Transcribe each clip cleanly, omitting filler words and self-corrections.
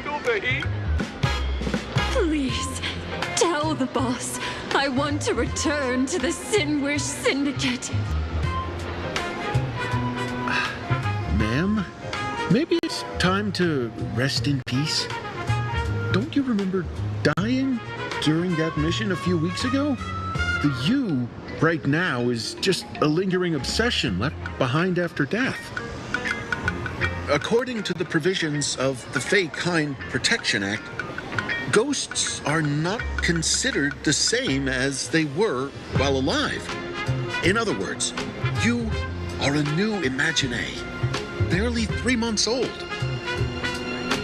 handle the heat? Please, tell the boss I want to return to the Sinwish Syndicate. Ma'am, maybe it's time to rest in peace. Don't you remember dying during that mission a few weeks ago? The you right now is just a lingering obsession left behind after death. According to the provisions of the Fake Kind Protection Act, ghosts are not considered the same as they were while alive. In other words, you are a new imagine, barely 3 months old.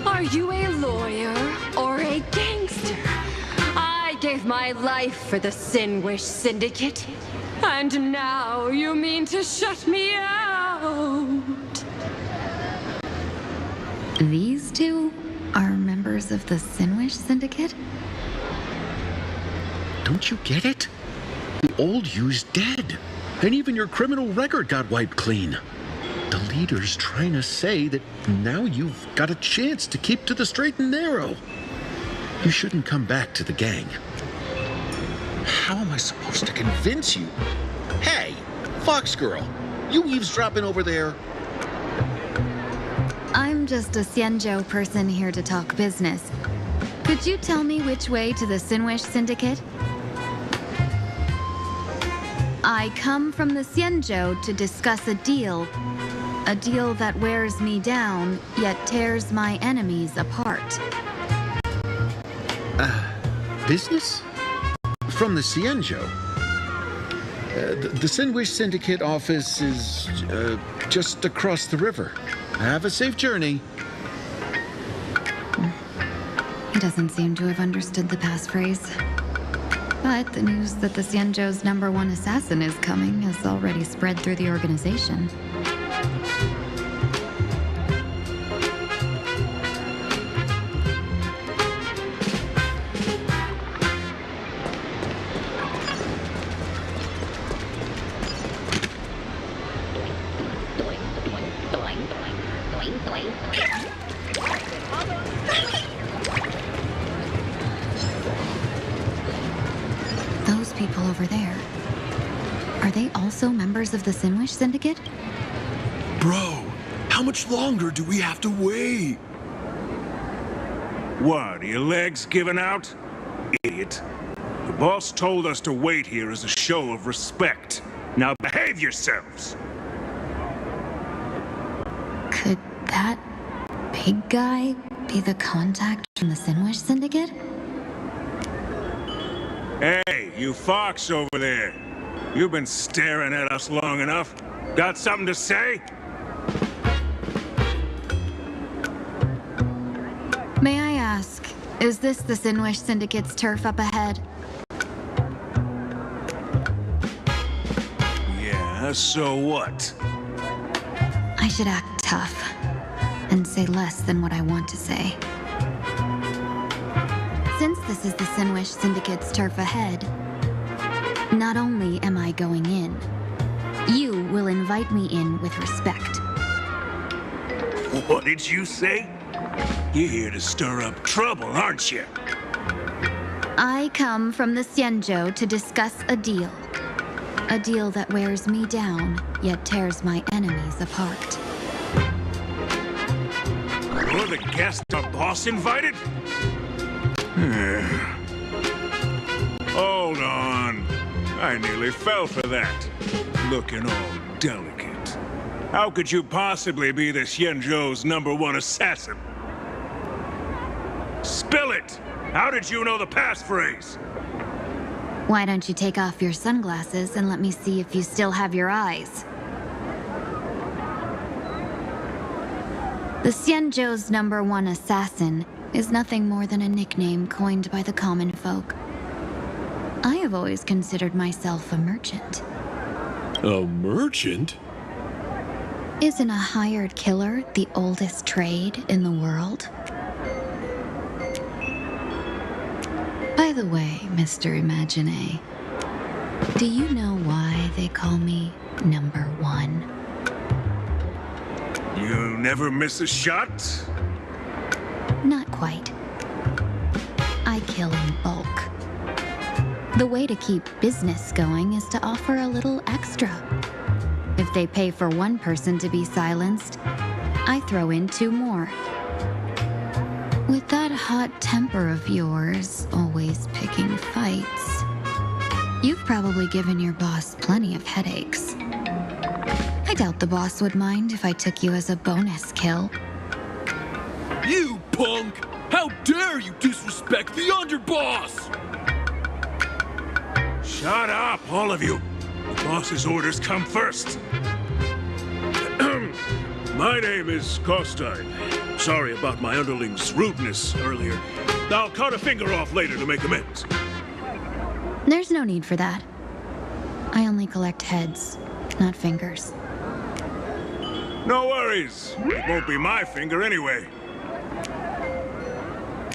Are you a lawyer or a gangster? I gave my life for the Sinwish Syndicate, and now you mean to shut me out? These two are members of the Sinwish Syndicate? Don't you get it? The old you's dead, and even your criminal record got wiped clean. The leader's trying to say that now you've got a chance to keep to the straight and narrow. You shouldn't come back to the gang. How am I supposed to convince you? Hey, Fox Girl, you eavesdropping over there? I'm just a Xianzhou person here to talk business. Could you tell me which way to the Sinwish Syndicate? I come from the Xianzhou to discuss a deal. A deal that wears me down, yet tears my enemies apart. Business? From the Xianzhou? The Sinwish Syndicate office is just across the river. Have a safe journey. He doesn't seem to have understood the passphrase. But the news that the Xianzhou's #1 assassin is coming has already spread through the organization. Those people over there, are they also members of the Sinwish Syndicate? Bro, how much longer do we have to wait? What, are your legs giving out? Idiot. The boss told us to wait here as a show of respect. Now behave yourselves! Could that big guy be the contact from the Sinwish Syndicate? Hey, you fox over there. You've been staring at us long enough. Got something to say? May I ask, is this the Sinwish Syndicate's turf up ahead? Yeah, so what? I should act tough and say less than what I want to say. Since this is the Sinwish Syndicate's turf ahead, not only am I going in, you will invite me in with respect. What did you say? You're here to stir up trouble, aren't you? I come from the Xianzhou to discuss a deal. A deal that wears me down, yet tears my enemies apart. You're the guest our boss invited? Hold on. I nearly fell for that. Looking all delicate. How could you possibly be the Xianzhou's #1 assassin? Spill it! How did you know the passphrase? Why don't you take off your sunglasses and let me see if you still have your eyes? The Xianzhou's #1 assassin is nothing more than a nickname coined by the common folk. I have always considered myself a merchant. A merchant? Isn't a hired killer the oldest trade in the world? By the way, Mr. Imagine, do you know why they call me #1? You never miss a shot? Not quite. I kill in bulk. The way to keep business going is to offer a little extra. If they pay for one person to be silenced, I throw in 2 more. With that hot temper of yours, always picking fights, you've probably given your boss plenty of headaches. I doubt the boss would mind if I took you as a bonus kill. You punk! How dare you disrespect the underboss! Shut up, all of you. The boss's orders come first. My name is Costine. Sorry about my underling's rudeness earlier. I'll cut a finger off later to make amends. There's no need for that. I only collect heads, not fingers. No worries. It won't be my finger anyway.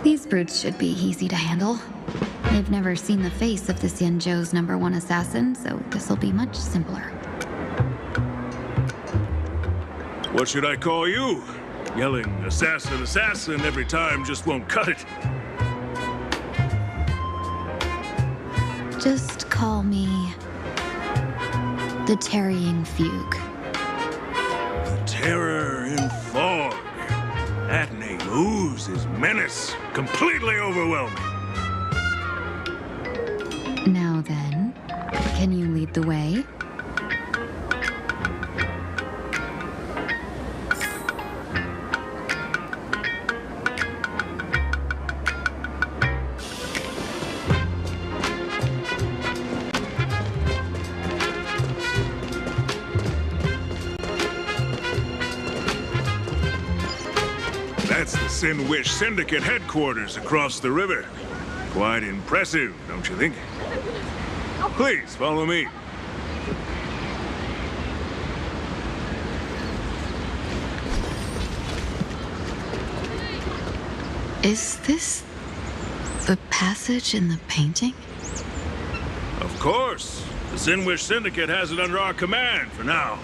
These brutes should be easy to handle. They've never seen the face of the Xianzhou's #1 assassin, so this'll be much simpler. What should I call you? Yelling assassin, assassin every time just won't cut it. Just call me the Tarrying Fugue. Terror in fog. That name oozes menace. Completely overwhelming. Now then, can you lead the way? That's the Sin Wish Syndicate headquarters across the river. Quite impressive, don't you think? Please, follow me. Is this the passage in the painting? Of course. The Sin Wish Syndicate has it under our command for now.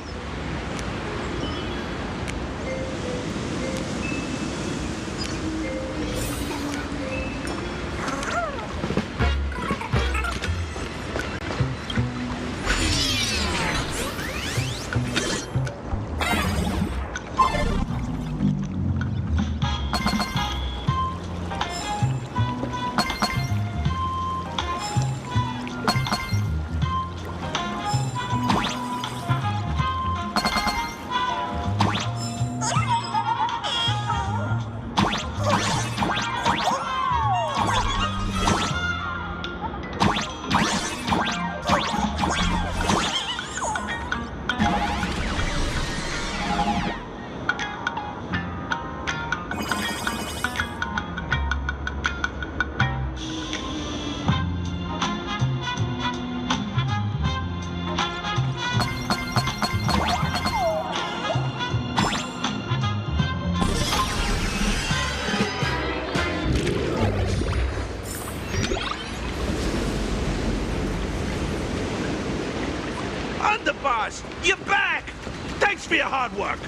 Underboss, you're back! Thanks for your hard work.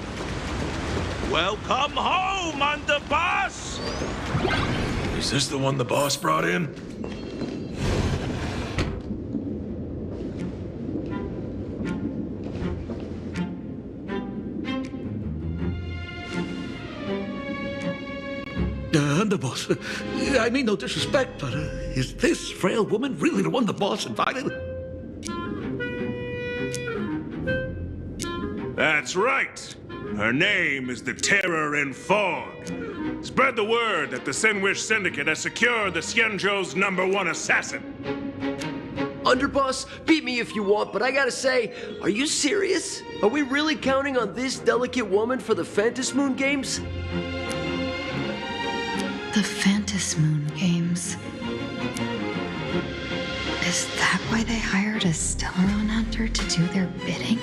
Welcome home, Underboss! Is this the one the boss brought in? Underboss, I mean no disrespect, but is this frail woman really the one the boss invited? That's right. Her name is the Terror in Fog. Spread the word that the Sin Wish Syndicate has secured the Xianzhou's #1 assassin. Underboss, beat me if you want, but I gotta say, are you serious? Are we really counting on this delicate woman for the Phantasmoon Games? The Phantasmoon Games. Is that why they hired a Stellaron hunter to do their bidding?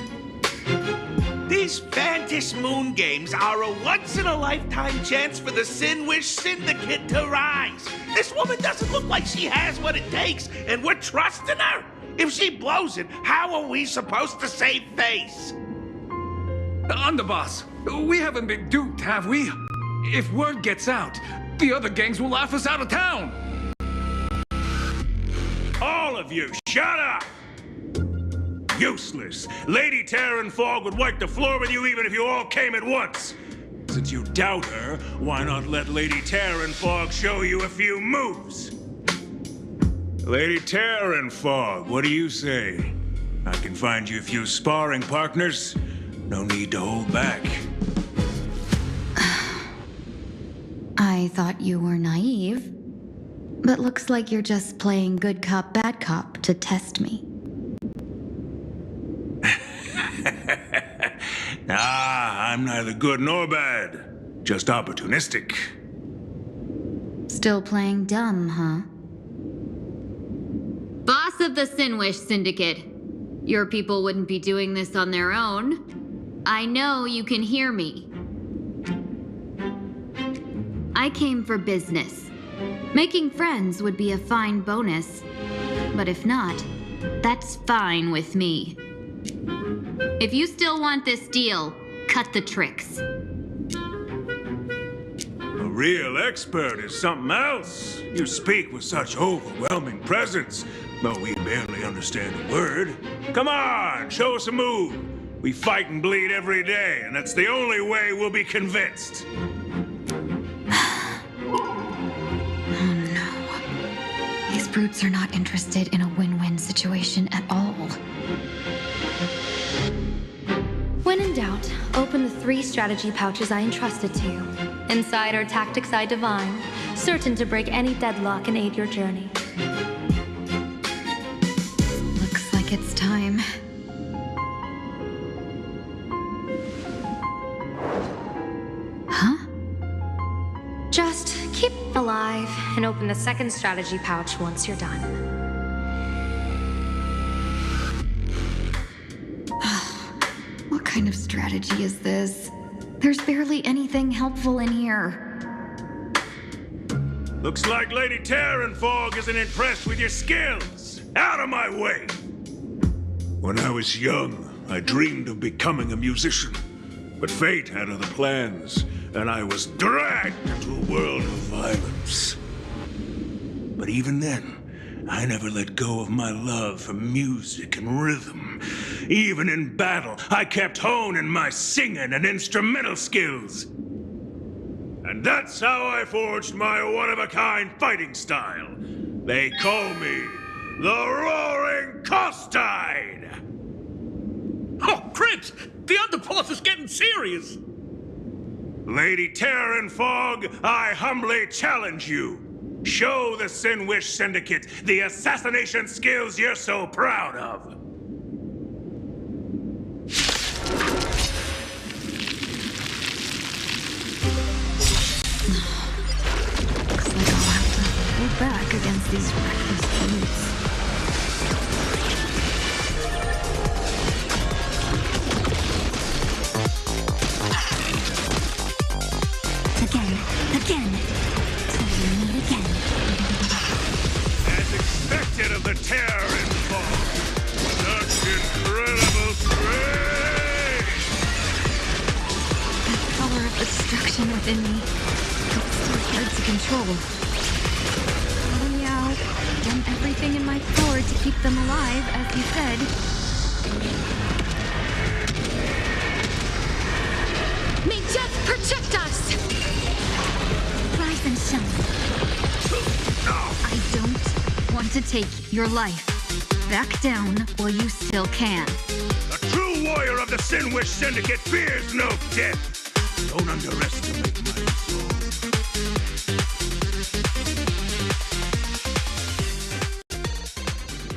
These Phantasmoon Games are a once-in-a-lifetime chance for the Sin Wish Syndicate to rise. This woman doesn't look like she has what it takes, and we're trusting her. If she blows it, how are we supposed to save face? Underboss, we haven't been duped, have we? If word gets out, The other gangs will laugh us out of town! All of you, shut up! Useless. Lady Terran Fog would wipe the floor with you even if you all came at once. Since you doubt her, why not let Lady Terran Fog show you a few moves? Lady Terran Fog, what do you say? I can find you a few sparring partners. No need to hold back. I thought you were naive, but looks like you're just playing good cop, bad cop to test me. I'm neither good nor bad. Just opportunistic. Still playing dumb, huh? Boss of the Sinwish Syndicate. Your people wouldn't be doing this on their own. I know you can hear me. I came for business. Making friends would be a fine bonus. But if not, that's fine with me. If you still want this deal, cut the tricks. A real expert is something else. You speak with such overwhelming presence, though we barely understand a word. Come on, show us a move. We fight and bleed every day, and that's the only way we'll be convinced. Oh no. These brutes are not interested in a win-win situation at all. When in doubt, open the 3 strategy pouches I entrusted to you. Inside are tactics I divine, certain to break any deadlock and aid your journey. Looks like it's time. Huh? Just keep alive and open the 2nd strategy pouch once you're done. What kind of strategy is this? There's barely anything helpful in here. Looks like Lady Terran Fog isn't impressed with your skills. Out of my way! When I was young, I dreamed of becoming a musician. But fate had other plans, and I was dragged into a world of violence. But even then, I never let go of my love for music and rhythm. Even in battle, I kept honing my singing and instrumental skills. And that's how I forged my one-of-a-kind fighting style. They call me the Roaring Costide! Oh, Crips! The underboss is getting serious! Lady Terran Fog, I humbly challenge you. Show the Sinwish Syndicate the assassination skills you're so proud of. Looks like I'll have to hold back against these reckless brutes. Again. Doing it again. As expected of the Terran Fog. Such incredible strength! The power of destruction within me. It's still hard to control. Oh yeah, I've done everything in my power to keep them alive, as you said. May death protect us! Rise and shine. I don't want to take your life. Back down while you still can. A true warrior of the Sinwish Syndicate fears no death. Don't underestimate my soul.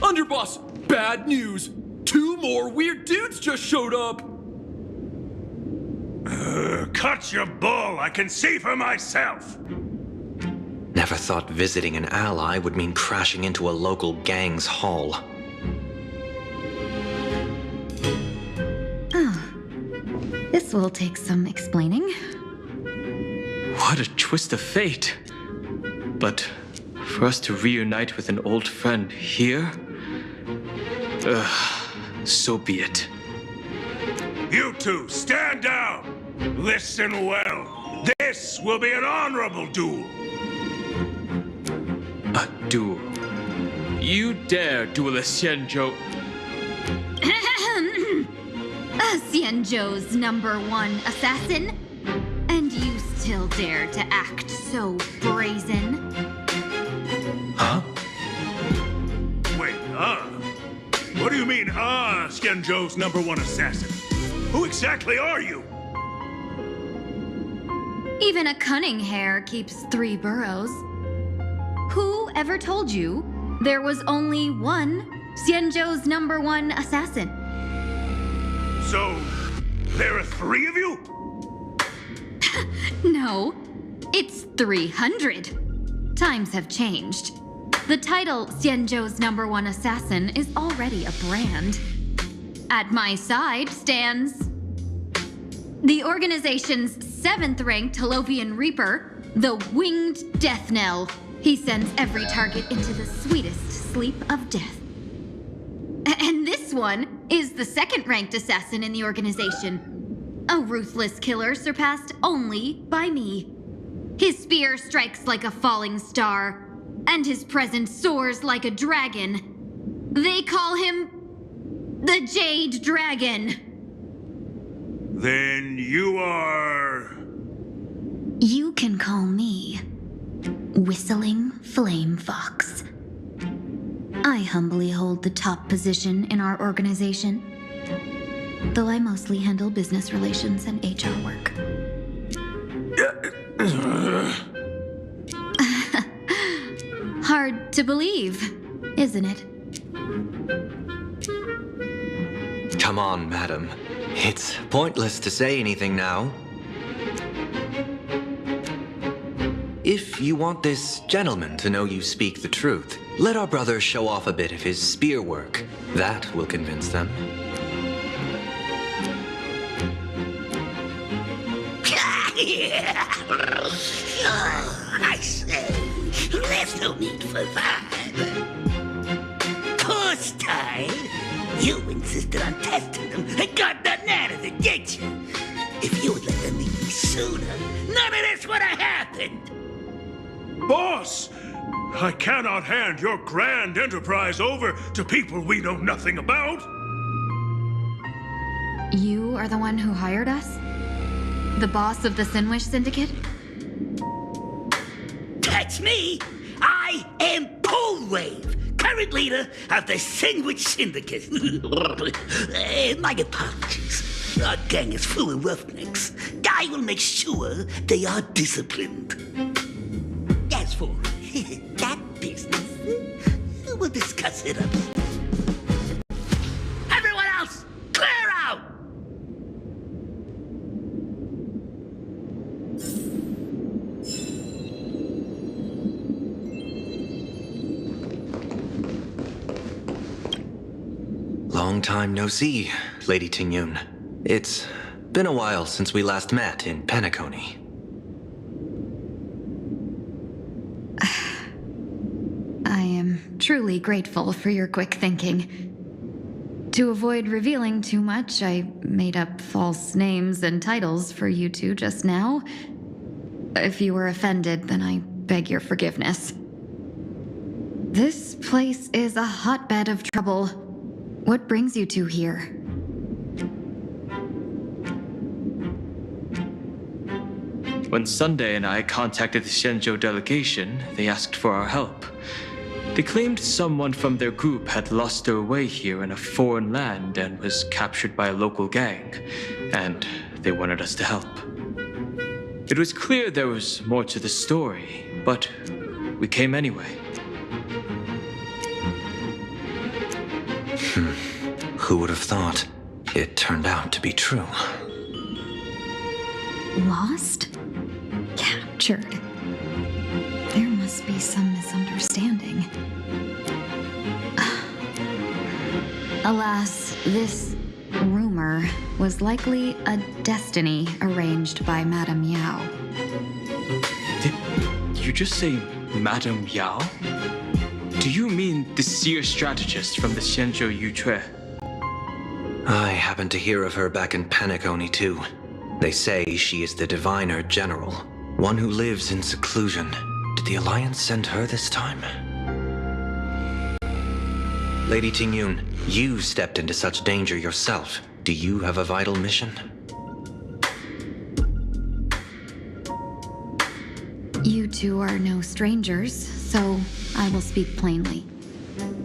Underboss, bad news. 2 more weird dudes just showed up. Cut your bull, I can see for myself. Never thought visiting an ally would mean crashing into a local gang's hall. This will take some explaining. What a twist of fate. But for us to reunite with an old friend here? So be it. You two, stand down! Listen well. This will be an honorable duel. A duel. You dare duel a Xianzhou... Xianzhou's #1 assassin? And you still dare to act so brazen? Huh? Wait, What do you mean, Xianzhou's #1 assassin? Who exactly are you? Even a cunning hare keeps 3 burrows. Who ever told you there was only one Xianzhou's #1 assassin? So, there are 3 of you? No, it's 300. Times have changed. The title Xianzhou's #1 assassin is already a brand. At my side stands the organization's 7th-ranked Holovian Reaper, the Winged Death Knell. He sends every target into the sweetest sleep of death. And this one is the 2nd-ranked assassin in the organization, a ruthless killer surpassed only by me. His spear strikes like a falling star, and his presence soars like a dragon. They call him the Jade Dragon. Then you are... You can call me Whistling Flame Fox. I humbly hold the top position in our organization, though I mostly handle business relations and HR work. Hard to believe, isn't it? Come on, madam. It's pointless to say anything now. If you want this gentleman to know you speak the truth, let our brother show off a bit of his spear work. That will convince them. I say, there's no need for that. Course tied. You insisted on testing them and got nothing out of it, did you? If you would let them meet me sooner, none of this would have happened. Boss! I cannot hand your grand enterprise over to people we know nothing about. You are the one who hired us? The boss of the Sinwish Syndicate? That's me. I am Polewave, current leader of the Sinwish Syndicate. My apologies. Our gang is full of roughnecks. I will make sure they are disciplined. As for that business, we'll discuss it up. Everyone else, clear out! Long time no see, Lady Tingyun. It's been a while since we last met in Penacony. I am truly grateful for your quick thinking. To avoid revealing too much, I made up false names and titles for you two just now. If you were offended, then I beg your forgiveness. This place is a hotbed of trouble. What brings you two here? When Sunday and I contacted the Xianzhou delegation, they asked for our help. They claimed someone from their group had lost their way here in a foreign land and was captured by a local gang, and they wanted us to help. It was clear there was more to the story, but we came anyway. Who would have thought? It turned out to be true. Lost? Captured? There must be some misunderstanding. Alas, this rumor was likely a destiny arranged by Madame Yao. Did you just say Madame Yao? Do you mean the seer strategist from the Xianzhou Yutue? I happened to hear of her back in Penacony too. They say she is the diviner general, one who lives in seclusion, Did the Alliance send her this time? Lady Tingyun, you stepped into such danger yourself. Do you have a vital mission? You two are no strangers, so I will speak plainly.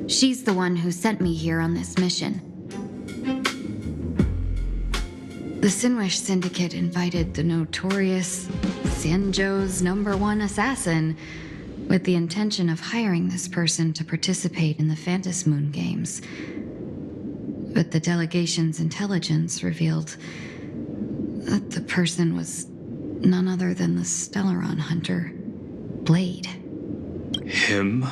She's the one who sent me here on this mission. The Sinwish Syndicate invited the notorious Xianzhou's #1 assassin with the intention of hiring this person to participate in the Phantasmoon Games. But the delegation's intelligence revealed that the person was none other than the Stellaron hunter, Blade. Him?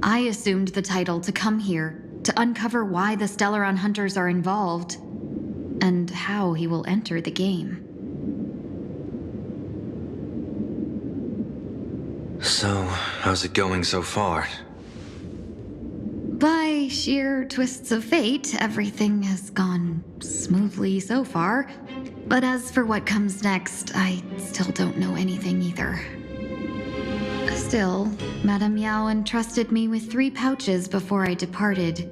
I assumed the title to come here to uncover why the Stellaron hunters are involved and how he will enter the game. So, how's it going so far? By sheer twists of fate, everything has gone smoothly so far. But as for what comes next, I still don't know anything either. Still, Madame Yao entrusted me with 3 pouches before I departed.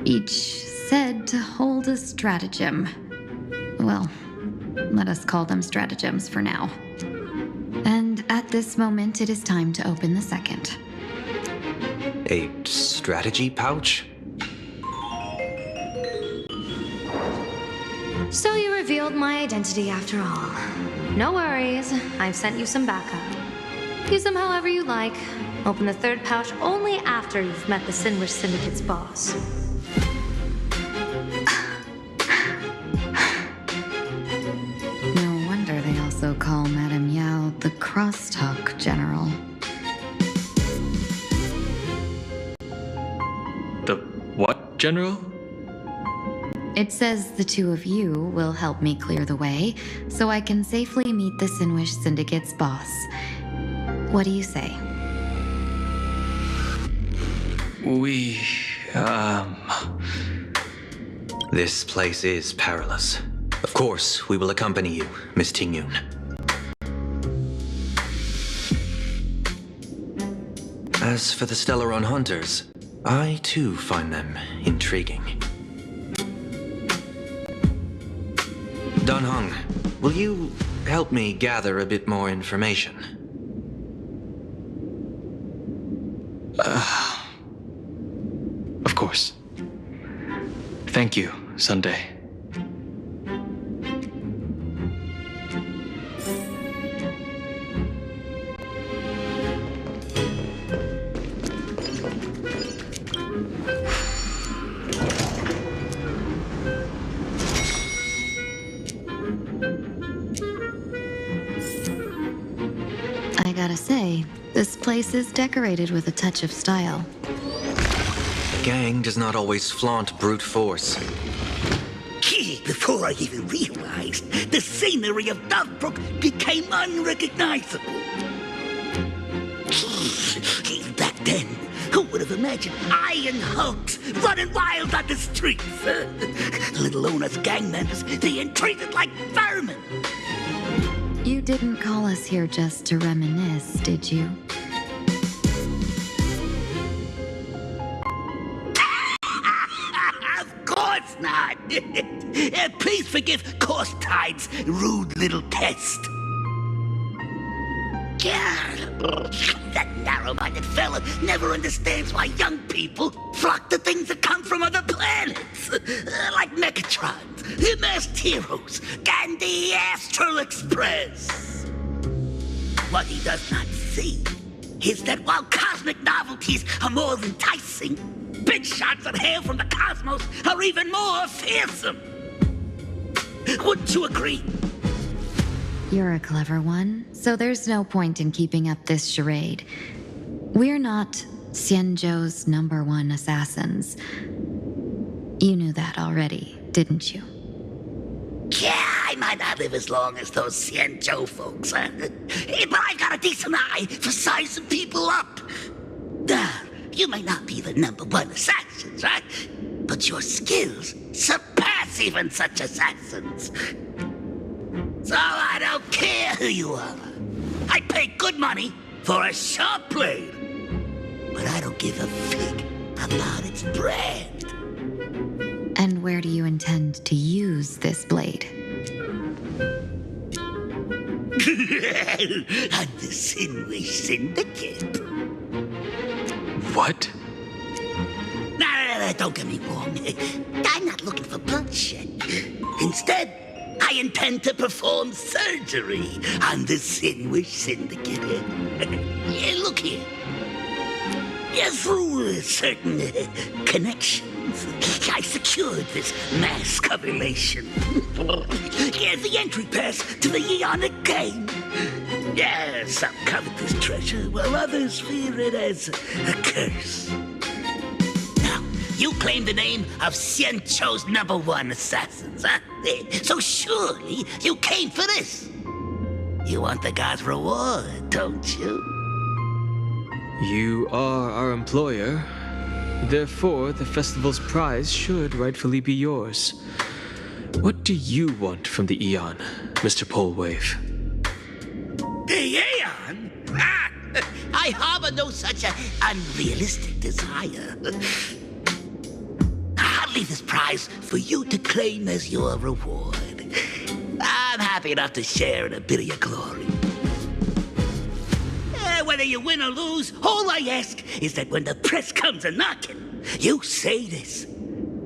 Each said to hold a stratagem. Well, let us call them stratagems for now. And at this moment, it is time to open the second. A strategy pouch? So you revealed my identity after all. No worries, I've sent you some backup. Use them however you like. Open the 3rd pouch only after you've met the Sinwish Syndicate's boss. No wonder they also call Madame Yao the Crosstalk General. The what, General? It says the 2 of you will help me clear the way, so I can safely meet the Sinwish Syndicate's boss. What do you say? This place is perilous. Of course, we will accompany you, Miss Tingyun. As for the Stellaron hunters, I too find them intriguing. Dunhung, will you help me gather a bit more information? Of course. Thank you, Sunday. I gotta say, this place is decorated with a touch of style. The gang does not always flaunt brute force. Before I even realized, the scenery of Dovebrook became unrecognizable. Back then, who would have imagined iron hulks running wild on the streets? Let alone us gang members being treated like vermin. You didn't call us here just to reminisce, did you? Of course not. Please forgive Korstein's rude little test. That narrow-minded fella never understands why young people flock to things that come from other planets. Like Mechatrons, Masked Heroes, and the Astral Express. What he does not see is that while cosmic novelties are more enticing, big shots that hail from the cosmos are even more fearsome. Wouldn't you agree? You're a clever one, so there's no point in keeping up this charade. We're not Xianzhou's #1 assassins. You knew that already, didn't you? Yeah, I might not live as long as those Xianzhou folks, huh? But I've got a decent eye for sizing people up. You may not be the #1 assassins, right? But your skills surpass even such assassins. So I don't care who you are. I pay good money for a sharp blade. But I don't give a fig about its brand. And where do you intend to use this blade? On the Sinwish Syndicate. What? No, don't get me wrong. I'm not looking for bloodshed. Instead, I intend to perform surgery on the Sinwish Syndicate. Yeah, look here. Yeah, through certain connections, I secured this mass correlation. Yeah, the entry pass to the Eonic game. Yeah, some covet this treasure, while others fear it as a curse. Now, you claim the name of Xianzhou's #1 assassins, huh? So surely you came for this. You want the god's reward, don't you? You are our employer. Therefore, the festival's prize should rightfully be yours. What do you want from the Eon, Mr. Polewave? The Aeon? I harbor no such unrealistic desire. I'll leave this prize for you to claim as your reward. I'm happy enough to share in a bit of your glory. Whether you win or lose, all I ask is that when the press comes a-knocking, you say this.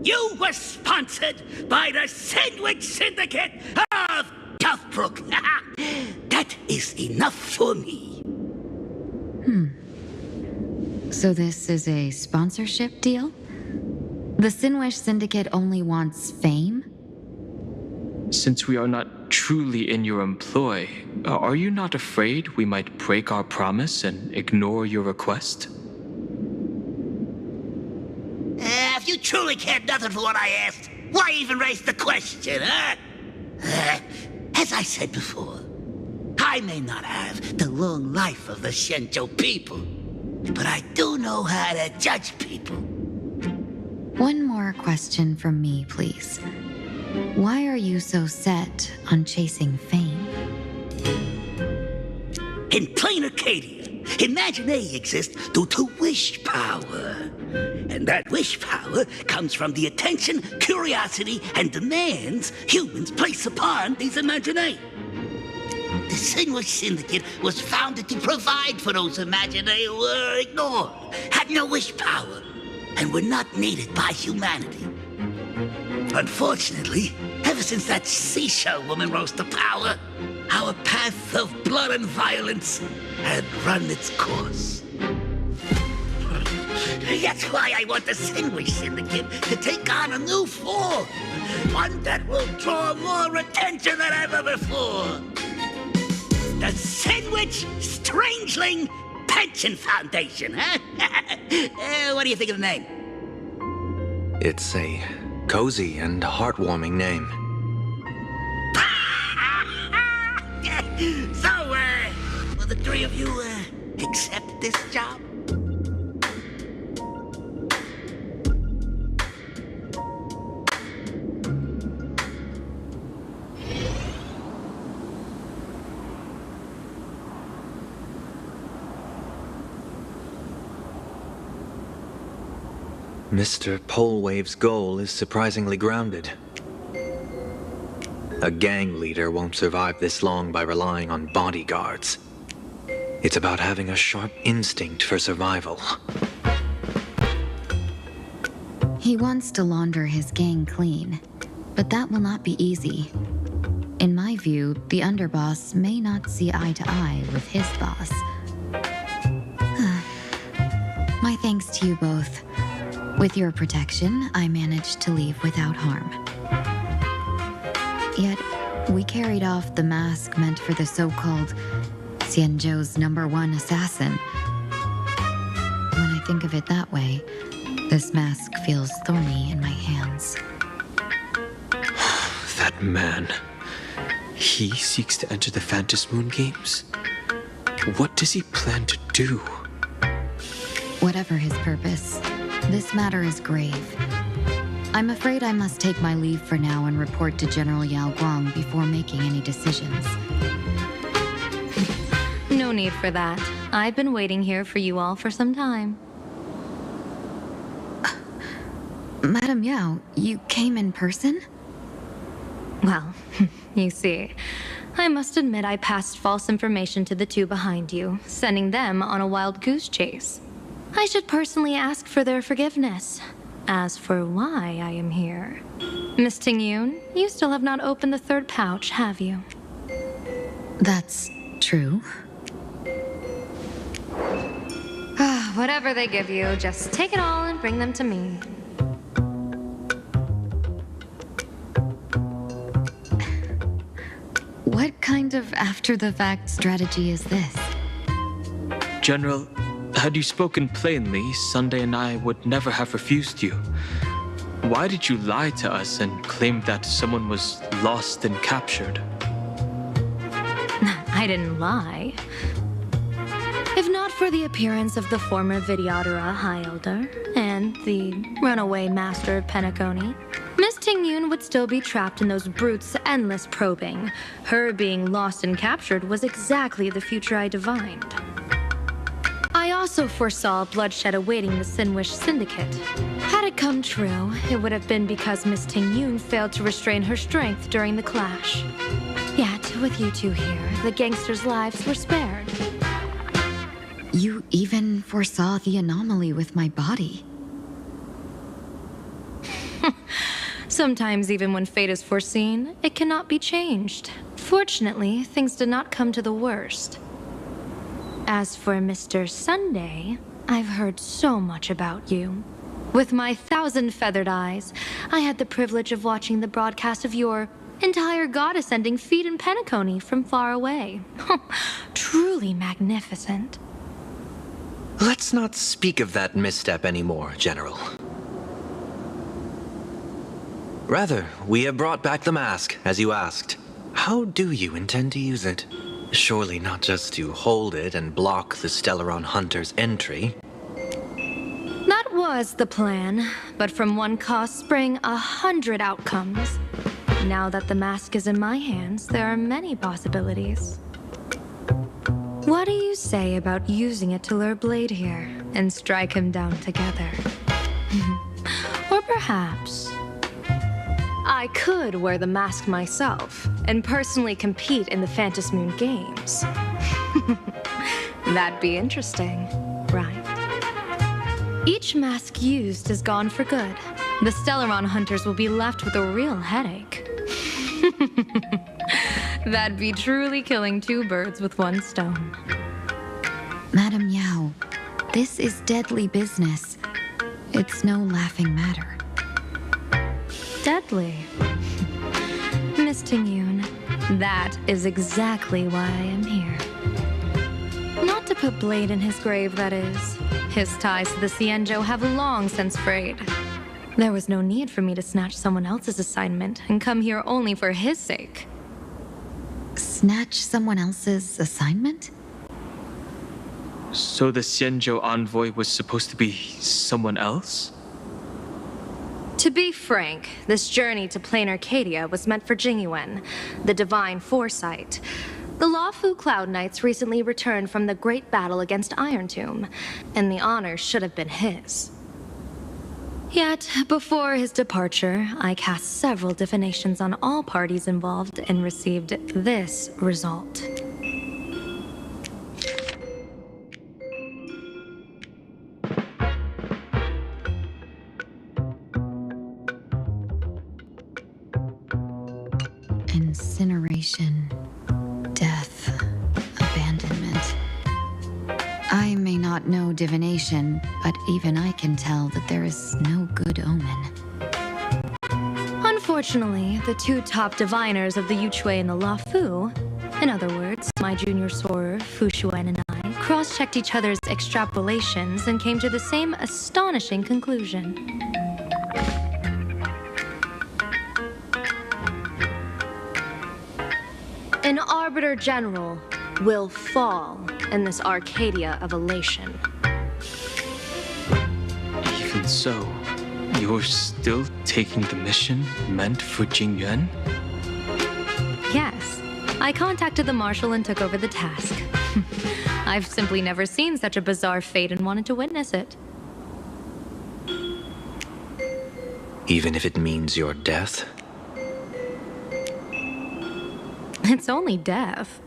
You were sponsored by the Sandwich Syndicate of Duffbrook. That is enough for me. So this is a sponsorship deal? The Sinwish Syndicate only wants fame? Since we are not truly in your employ, are you not afraid we might break our promise and ignore your request? If you truly cared nothing for what I asked, why even raise the question, huh? As I said before, I may not have the long life of the Shenzhou people, but I do know how to judge people. One more question from me, please. Why are you so set on chasing fame? In plain Arcadia, Imagination exists due to wish power. And that wish power comes from the attention, curiosity, and demands humans place upon these imaginae. The Sinwish Syndicate was founded to provide for those imaginae who were ignored, had no wish power, and were not needed by humanity. Unfortunately, ever since that seashell woman rose to power, our path of blood and violence had run its course. That's why I want the Sinwish Syndicate to take on a new form. One that will draw more attention than ever before. The Sinwish Strangeling Pension Foundation, huh? What do you think of the name? It's a cozy and heartwarming name. So, will the three of you, accept this job? Mr. Polewave's goal is surprisingly grounded. A gang leader won't survive this long by relying on bodyguards. It's about having a sharp instinct for survival. He wants to launder his gang clean, but that will not be easy. In my view, the underboss may not see eye to eye with his boss. My thanks to you both. With your protection, I managed to leave without harm. Yet, we carried off the mask meant for the so-called Xianzhou's #1 assassin. When I think of it that way, this mask feels thorny in my hands. That man. He seeks to enter the Phantom Moon Games? What does he plan to do? Whatever his purpose, this matter is grave. I'm afraid I must take my leave for now and report to General Yao Guang before making any decisions. No No need for that. I've been waiting here for you all for some time. Madam Yao, you came in person? Well, you see, I must admit I passed false information to the two behind you, sending them on a wild goose chase. I should personally ask for their forgiveness. As for why I am here, Miss Ting-Yoon, you still have not opened the third pouch, have you? That's true. Whatever they give you, just take it all and bring them to me. What kind of after-the-fact strategy is this? General, had you spoken plainly, Sunday and I would never have refused you. Why did you lie to us and claim that someone was lost and captured? I didn't lie. If not for the appearance of the former Vidyadhara High Elder and the runaway master of Penacony, Miss Ting-Yoon would still be trapped in those brutes' endless probing. Her being lost and captured was exactly the future I divined. I also foresaw bloodshed awaiting the Sinwish Syndicate. Had it come true, it would have been because Miss Ting-Yoon failed to restrain her strength during the clash. Yet, with you two here, the gangsters' lives were spared. You even foresaw the anomaly with my body. Sometimes, even when fate is foreseen, it cannot be changed. Fortunately, things did not come to the worst. As for Mr. Sunday, I've heard so much about you. With my 1,000 feathered eyes, I had the privilege of watching the broadcast of your entire god-ascending feat in Penacony from far away. Truly magnificent. Let's not speak of that misstep anymore, General. Rather, we have brought back the mask, as you asked. How do you intend to use it? Surely not just to hold it and block the Stellaron Hunter's entry. That was the plan, but from one cost sprang 100 outcomes. Now that the mask is in my hands, there are many possibilities. What do you say about using it to lure Blade here and strike him down together? Or perhaps I could wear the mask myself and personally compete in the Phantom Moon Games. That'd be interesting, right? Each mask used is gone for good. The Stellaron hunters will be left with a real headache. That'd be truly killing two birds with one stone. Madam Yao, this is deadly business. It's no laughing matter. Deadly? Miss Ting-Yoon, that is exactly why I am here. Not to put Blade in his grave, that is. His ties to the Xianzhou have long since frayed. There was no need for me to snatch someone else's assignment and come here only for his sake. Snatch someone else's assignment? So the Xianzhou envoy was supposed to be someone else? To be frank, this journey to plain Arcadia was meant for Jingyuan, the divine foresight. The Luofu Cloud Knights recently returned from the great battle against Iron Tomb, and the honor should have been his. Yet, before his departure, I cast several divinations on all parties involved and received this result. Incineration, death, abandonment. I may not know divination, but even I can tell that there is no good omen. Unfortunately, the two top diviners of the Yuchui and the Luofu, in other words, my junior soror, Fu Xuan, and I, cross-checked each other's extrapolations and came to the same astonishing conclusion. An Arbiter General will fall in this Arcadia of elation. Even so, you're still taking the mission meant for Jingyuan? Yes, I contacted the Marshal and took over the task. I've simply never seen such a bizarre fate and wanted to witness it. Even if it means your death? It's only death.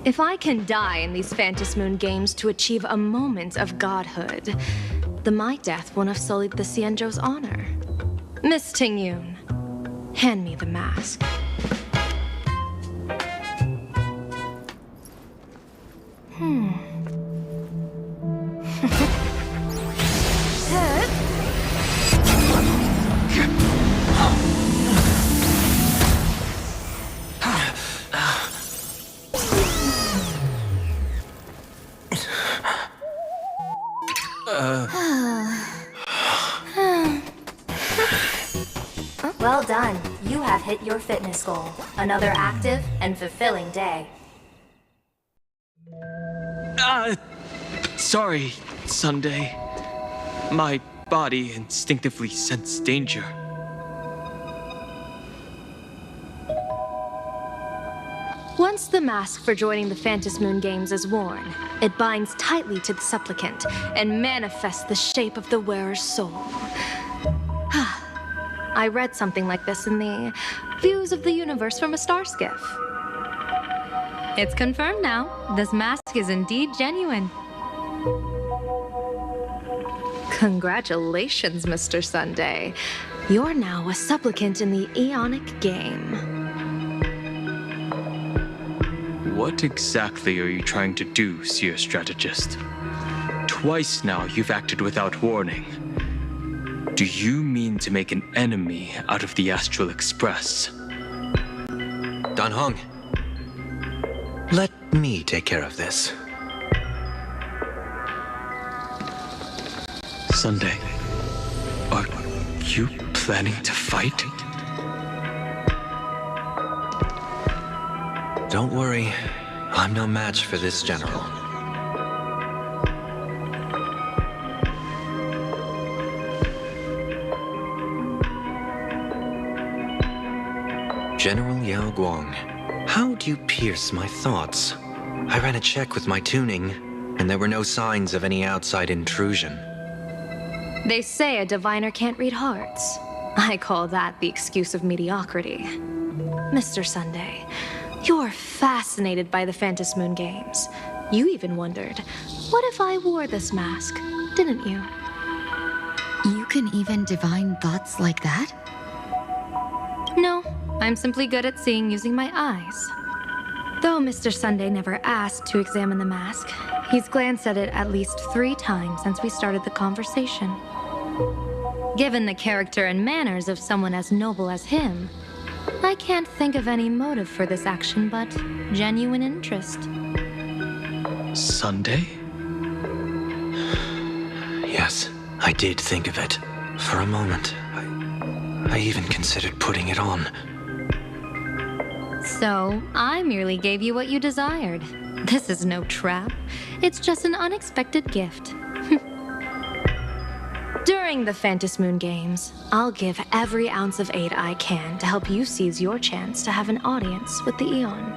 If I can die in these Phantasmoon games to achieve a moment of godhood, then my death won't have sullied the Xianzhou's honor. Miss Tingyun, hand me the mask. Well done. You have hit your fitness goal. Another active and fulfilling day. Sorry, Sunday. My body instinctively sensed danger. Once the mask for joining the Phantasmoon games is worn, it binds tightly to the supplicant and manifests the shape of the wearer's soul. I read something like this in the Views of the Universe from a Star Skiff. It's confirmed now. This mask is indeed genuine. Congratulations, Mr. Sunday. You're now a supplicant in the Aeonic game. What exactly are you trying to do, Seer Strategist? Twice now you've acted without warning. Do you mean to make an enemy out of the Astral Express? Dan Hong, let me take care of this. Sunday, are you planning to fight? Don't worry, I'm no match for this general. General Yao Guang, how do you pierce my thoughts? I ran a check with my tuning, and there were no signs of any outside intrusion. They say a diviner can't read hearts. I call that the excuse of mediocrity. Mr. Sunday, you're fascinated by the Phantasmoon games. You even wondered, what if I wore this mask, didn't you? You can even divine thoughts like that? No, I'm simply good at seeing using my eyes. Though Mr. Sunday never asked to examine the mask, he's glanced at it at least 3 times since we started the conversation. Given the character and manners of someone as noble as him, I can't think of any motive for this action but genuine interest. Sunday? Yes, I did think of it. For a moment, I even considered putting it on. So, I merely gave you what you desired. This is no trap. It's just an unexpected gift. During the Phantasmoon games, I'll give every ounce of aid I can to help you seize your chance to have an audience with the Eon.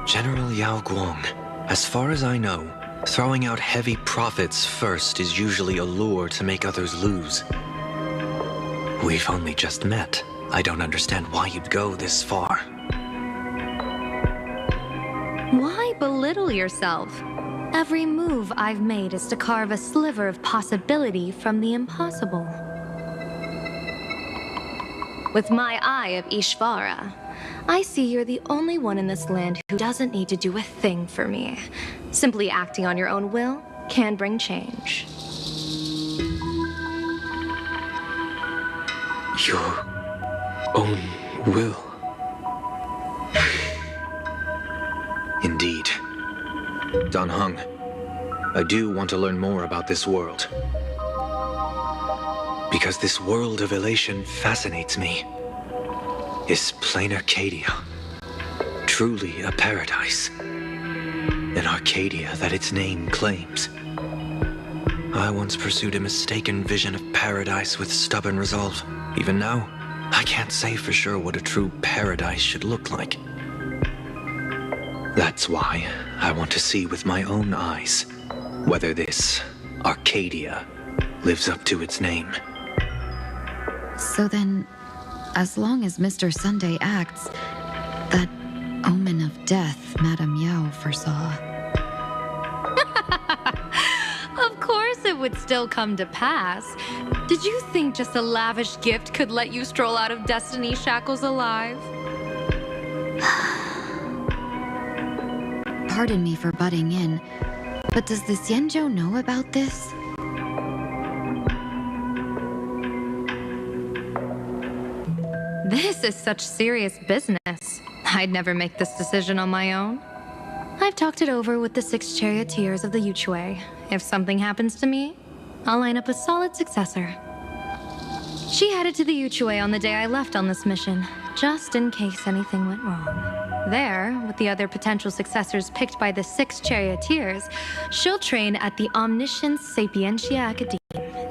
General Yao Guang, as far as I know, throwing out heavy profits first is usually a lure to make others lose. We've only just met. I don't understand why you'd go this far. Why belittle yourself? Every move I've made is to carve a sliver of possibility from the impossible. With my eye of Ishvara, I see you're the only one in this land who doesn't need to do a thing for me. Simply acting on your own will can bring change. Your own will. Indeed. Dan Hong, I do want to learn more about this world. Because this world of elation fascinates me. Is plain Arcadia truly a paradise? An Arcadia that its name claims. I once pursued a mistaken vision of paradise with stubborn resolve. Even now, I can't say for sure what a true paradise should look like. That's why I want to see with my own eyes whether this Arcadia lives up to its name. So then, as long as Mr. Sunday acts, that omen of death Madame Yao foresaw. Of course it would still come to pass. Did you think just a lavish gift could let you stroll out of Destiny's shackles alive? Pardon me for butting in, but does the Xianzhou know about this? This is such serious business. I'd never make this decision on my own. I've talked it over with the 6 charioteers of the Yuchue. If something happens to me, I'll line up a solid successor. She headed to the Yuchue on the day I left on this mission, just in case anything went wrong. There, with the other potential successors picked by the 6 charioteers, she'll train at the Omniscience Sapientia Academe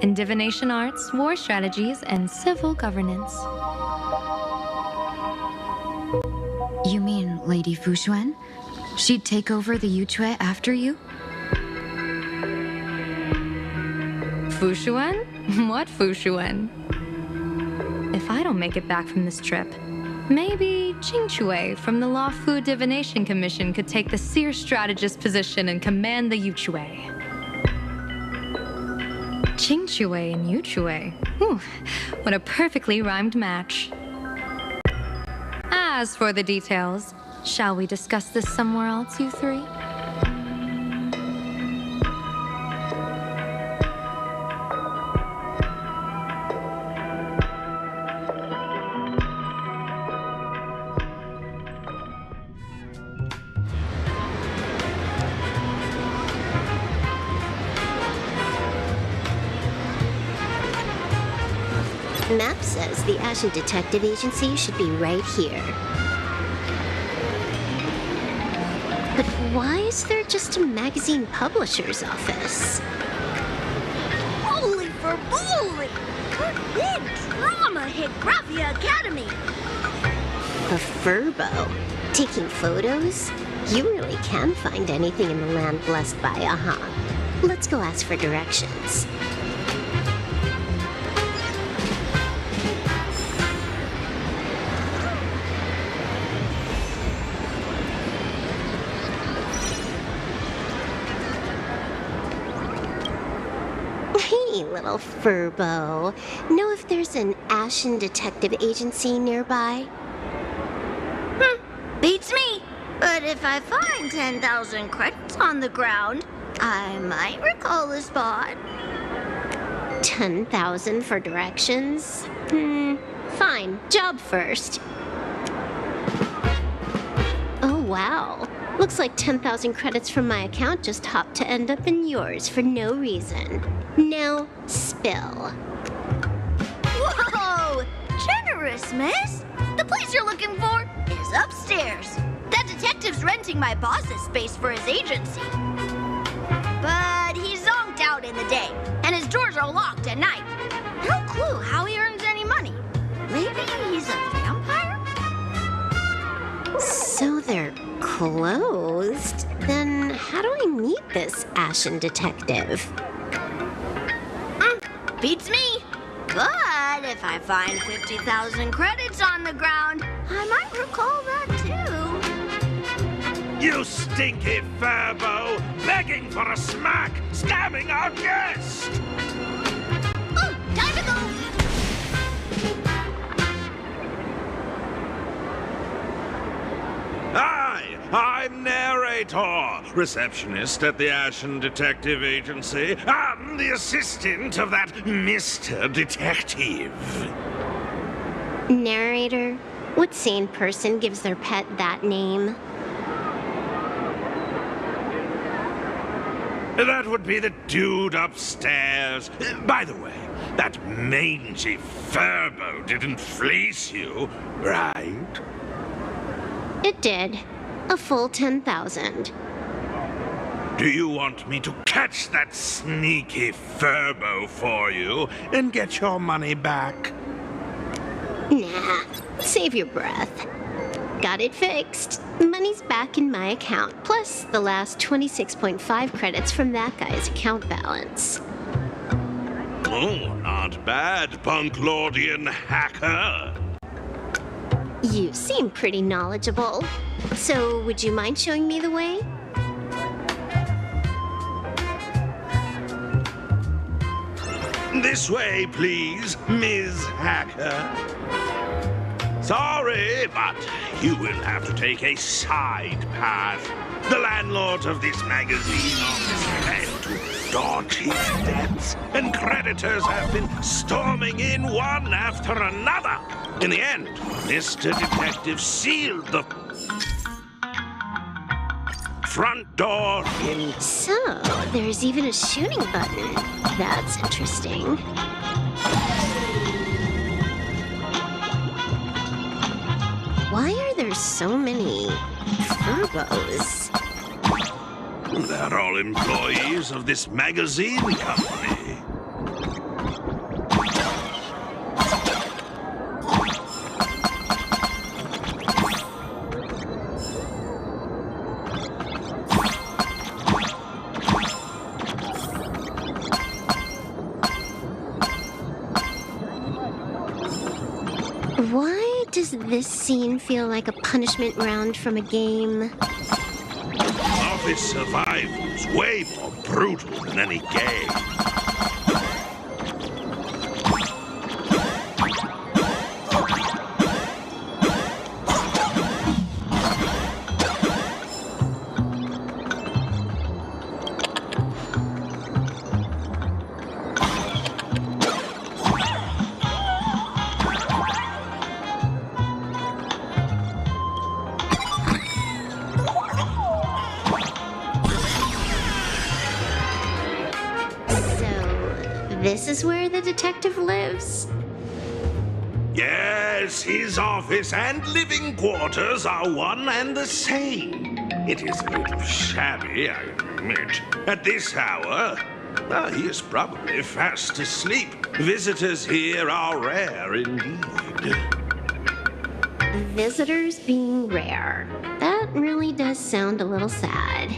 in divination arts, war strategies, and civil governance. You mean Lady Fushuan? She'd take over the Yuchue after you? Fushuan? What Fushuan? If I don't make it back from this trip, maybe Qingchue from the Law Fu Divination Commission could take the seer strategist position and command the Yuchue. Qingchue and Yuchue. Whew, what a perfectly rhymed match. As for the details, shall we discuss this somewhere else, you three? Map says the Ashen Detective Agency should be right here. But why is there just a magazine publisher's office? Holy for bully! Big drama hit Graphia Academy! A furbo? Taking photos? You really can find anything in the land blessed by Aha. Let's go ask for directions. Hey, little furbo. Know if there's an Ashen Detective Agency nearby? Beats me! But if I find 10,000 credits on the ground, I might recall the spot. 10,000 for directions? Fine. Job first. Oh, wow. Looks like 10,000 credits from my account just hopped to end up in yours for no reason. Now, spill. Whoa! Generous, miss! The place you're looking for is upstairs. That detective's renting my boss's space for his agency. But he's zonked out in the day, and his doors are locked at night. No clue how he earns any money. Maybe he's a vampire? So they're closed? Then how do I meet this Ashen Detective? Beats me. But if I find 50,000 credits on the ground, I might recall that too. You stinky furbo! Begging for a smack! Scamming our guest! Oh, time to go! Hi, I'm Narrator, receptionist at the Ashen Detective Agency. I'm the assistant of that Mr. Detective. Narrator? What sane person gives their pet that name? That would be the dude upstairs. By the way, that mangy furbo didn't fleece you, right? It did. A full 10,000. Do you want me to catch that sneaky furbo for you and get your money back? Nah, save your breath. Got it fixed. Money's back in my account, plus the last 26.5 credits from that guy's account balance. Oh, not bad, Punklordian hacker. You seem pretty knowledgeable. So, would you mind showing me the way? This way, please, Ms. Hacker. Sorry, but you will have to take a side path. The landlord of this magazine office failed to dodge his debts, and creditors have been storming in one after another. In the end, Mr. Detective sealed the front door in... So, there's even a shooting button. That's interesting. Why are there so many furbos? They're all employees of this magazine company. Why does this scene feel like a punishment round from a game? Office survival's way more brutal than any game. This is where the detective lives? Yes, his office and living quarters are one and the same. It is a little shabby, I admit. At this hour, he is probably fast asleep. Visitors here are rare indeed. Visitors being rare. That really does sound a little sad.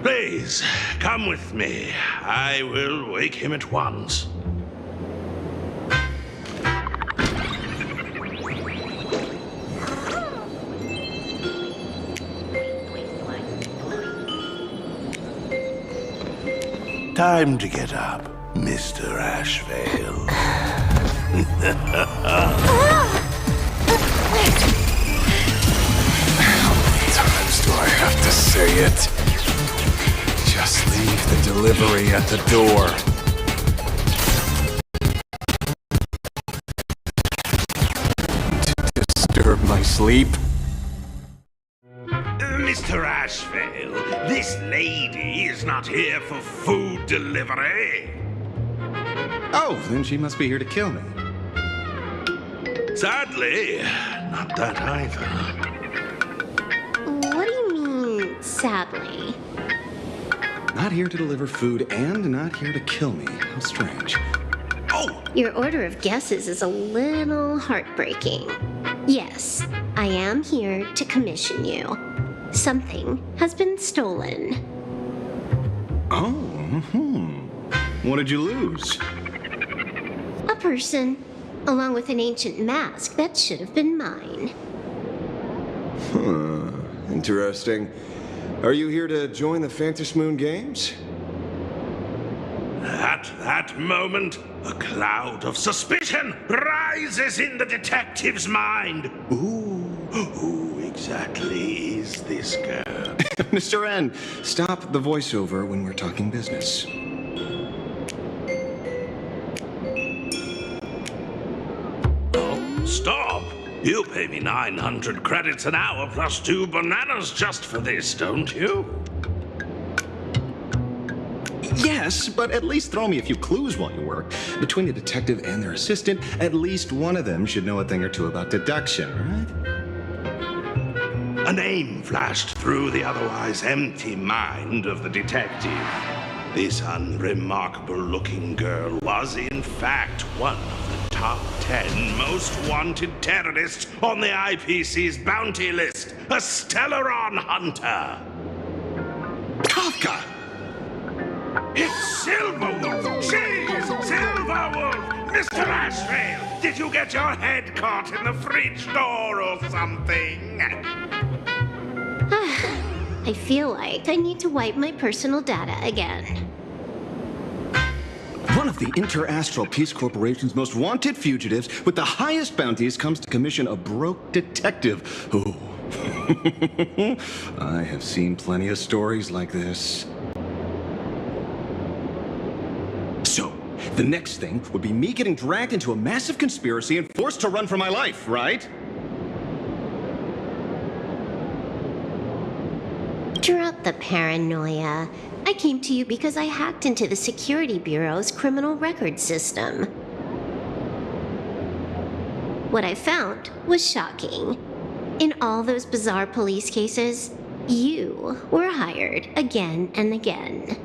Please, come with me. I will wake him at once. Time to get up, Mr. Ashvale. How many times do I have to say it? Just leave the delivery at the door. To disturb my sleep? Mr. Ashvale, this lady is not here for food delivery. Oh, then she must be here to kill me. Sadly, not that either. What do you mean, sadly? Not here to deliver food and not here to kill me. How strange. Oh! Your order of guesses is a little heartbreaking. Yes, I am here to commission you. Something has been stolen. Oh, What did you lose? A person, along with an ancient mask that should have been mine. Interesting. Are you here to join the Phantom Moon Games? At that moment, a cloud of suspicion rises in the detective's mind. Who exactly is this girl? Mr. N, stop the voiceover when we're talking business. Oh, stop! You pay me 900 credits an hour plus 2 bananas just for this, don't you? Yes, but at least throw me a few clues while you work. Between the detective and their assistant, at least one of them should know a thing or two about deduction, right? A name flashed through the otherwise empty mind of the detective. This unremarkable-looking girl was, in fact, one of the top 10 most wanted terrorists on the IPC's bounty list, a Stellaron hunter. Kafka! It's Silverwolf! She's Silverwolf! Mr. Ashvale, did you get your head caught in the fridge door or something? I feel like I need to wipe my personal data again. One of the Interastral Peace Corporation's most wanted fugitives with the highest bounties comes to commission a broke detective. Oh. I have seen plenty of stories like this. So, the next thing would be me getting dragged into a massive conspiracy and forced to run for my life, right? Drop the paranoia. I came to you because I hacked into the Security Bureau's criminal record system. What I found was shocking. In all those bizarre police cases, you were hired again and again.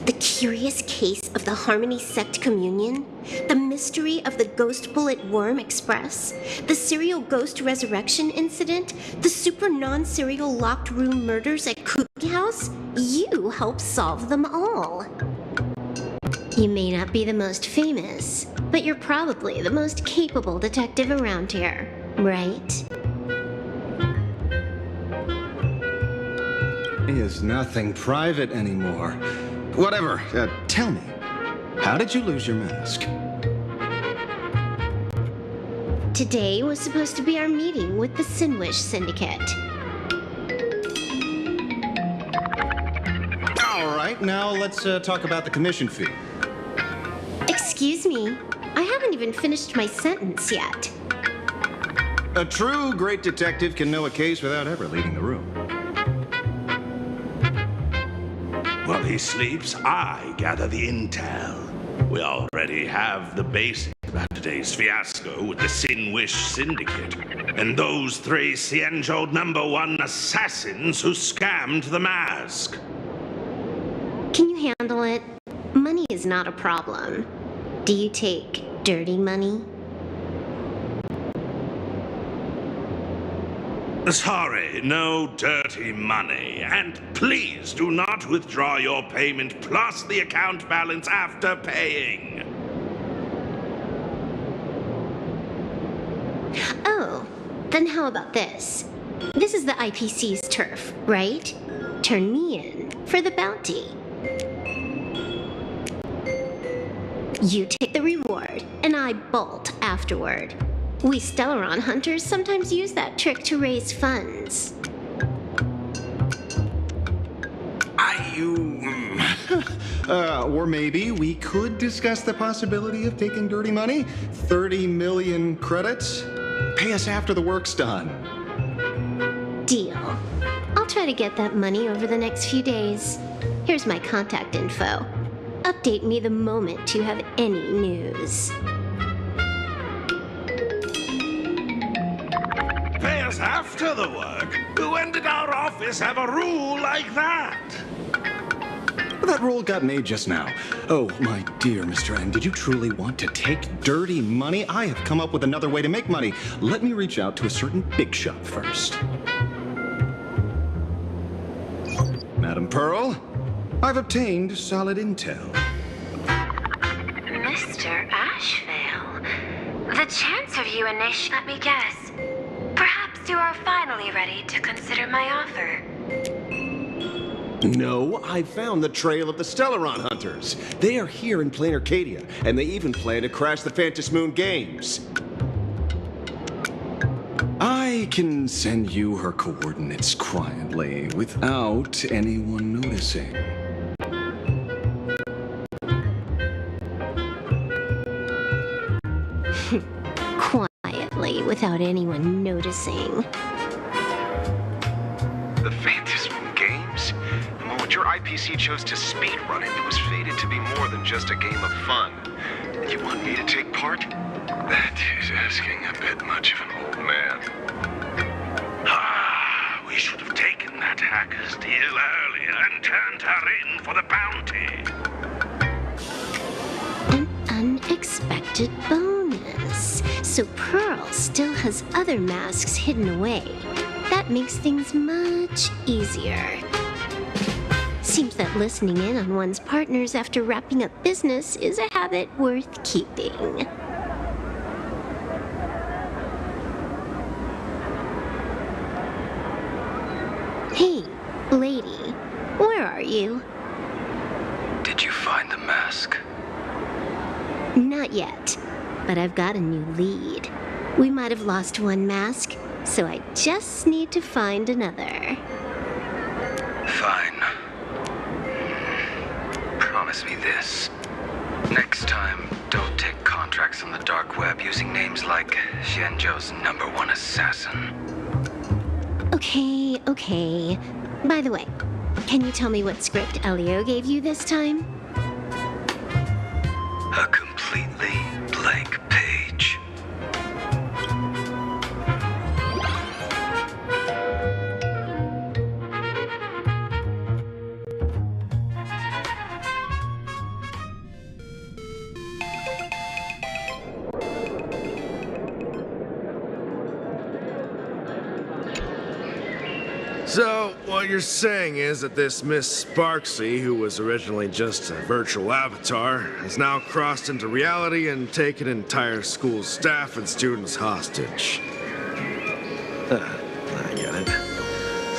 The curious case of the Harmony Sect Communion, the mystery of the Ghost Bullet Worm Express, the serial ghost resurrection incident, the super non-serial locked room murders at Cookie House, you helped solve them all. You may not be the most famous, but you're probably the most capable detective around here, right? Is nothing private anymore. Whatever, tell me, how did you lose your mask? Today was supposed to be our meeting with the Sinwish Syndicate. All right, now let's talk about the commission fee. Excuse me, I haven't even finished my sentence yet. A true great detective can know a case without ever leaving the room. While he sleeps, I gather the intel. We already have the basics about today's fiasco with the Sinwish Syndicate and those 3 Xianzhou #1 assassins who scammed the mask. Can you handle it? Money is not a problem. Do you take dirty money? Sorry, no dirty money. And please do not withdraw your payment plus the account balance after paying. Oh, then how about this? This is the IPC's turf, right? Turn me in for the bounty. You take the reward, and I bolt afterward. We Stellaron hunters sometimes use that trick to raise funds. Or maybe we could discuss the possibility of taking dirty money? 30 million credits? Pay us after the work's done. Deal. I'll try to get that money over the next few days. Here's my contact info. Update me the moment you have any news. Pay us after the work? When did our office have a rule like that? That rule got made just now. Oh, my dear Mr. N, did you truly want to take dirty money? I have come up with another way to make money. Let me reach out to a certain big shot first. Madam Pearl, I've obtained solid intel. Mr. Ashvale, the chance of you let me guess. Perhaps you are finally ready to consider my offer. No, I found the trail of the Stellaron hunters. They are here in plain Arcadia, and they even plan to crash the Phantom Moon Games. I can send you her coordinates quietly, without anyone noticing. Quietly, without anyone noticing. The Phantom Moon Games? The moment your IPC chose to speedrun it, it was fated to be more than just a game of fun. And you want me to take part? That is asking a bit much of an old man. We should have taken that hacker's deal earlier and turned her in for the bounty. An unexpected bonus. So Pearl still has other masks hidden away. That makes things much easier. Seems that listening in on one's partners after wrapping up business is a habit worth keeping. Hey, lady, where are you? Did you find the mask? Not yet, but I've got a new lead. We might have lost one mask, so I just need to find another. Fine. Promise me this. Next time, don't take contracts on the dark web using names like Xianzhou's #1 assassin. Okay. By the way, can you tell me what script Elio gave you this time? A completely blank page. So, what you're saying is that this Miss Sparksy, who was originally just a virtual avatar, has now crossed into reality and taken entire school staff and students hostage. I get it.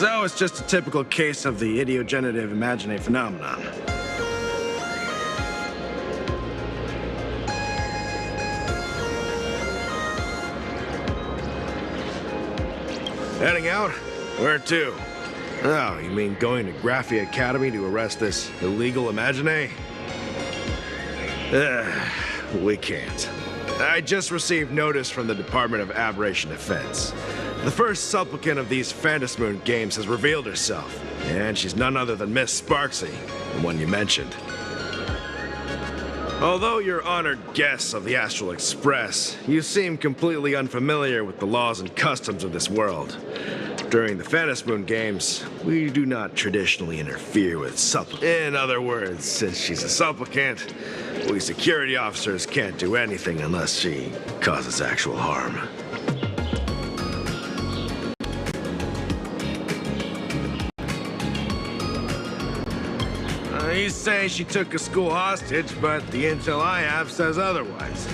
So, it's just a typical case of the idiogenerative imaginary phenomenon. Heading out? Where to? Oh, you mean going to Graphy Academy to arrest this illegal imagine? We can't. I just received notice from the Department of Aberration Defense. The first supplicant of these Phantasmoon games has revealed herself, and she's none other than Miss Sparksy, the one you mentioned. Although you're honored guests of the Astral Express, you seem completely unfamiliar with the laws and customs of this world. During the Phantasmoon games, we do not traditionally interfere with supplicants. In other words, since she's a supplicant, we security officers can't do anything unless she causes actual harm. You say she took a school hostage, but the intel I have says otherwise.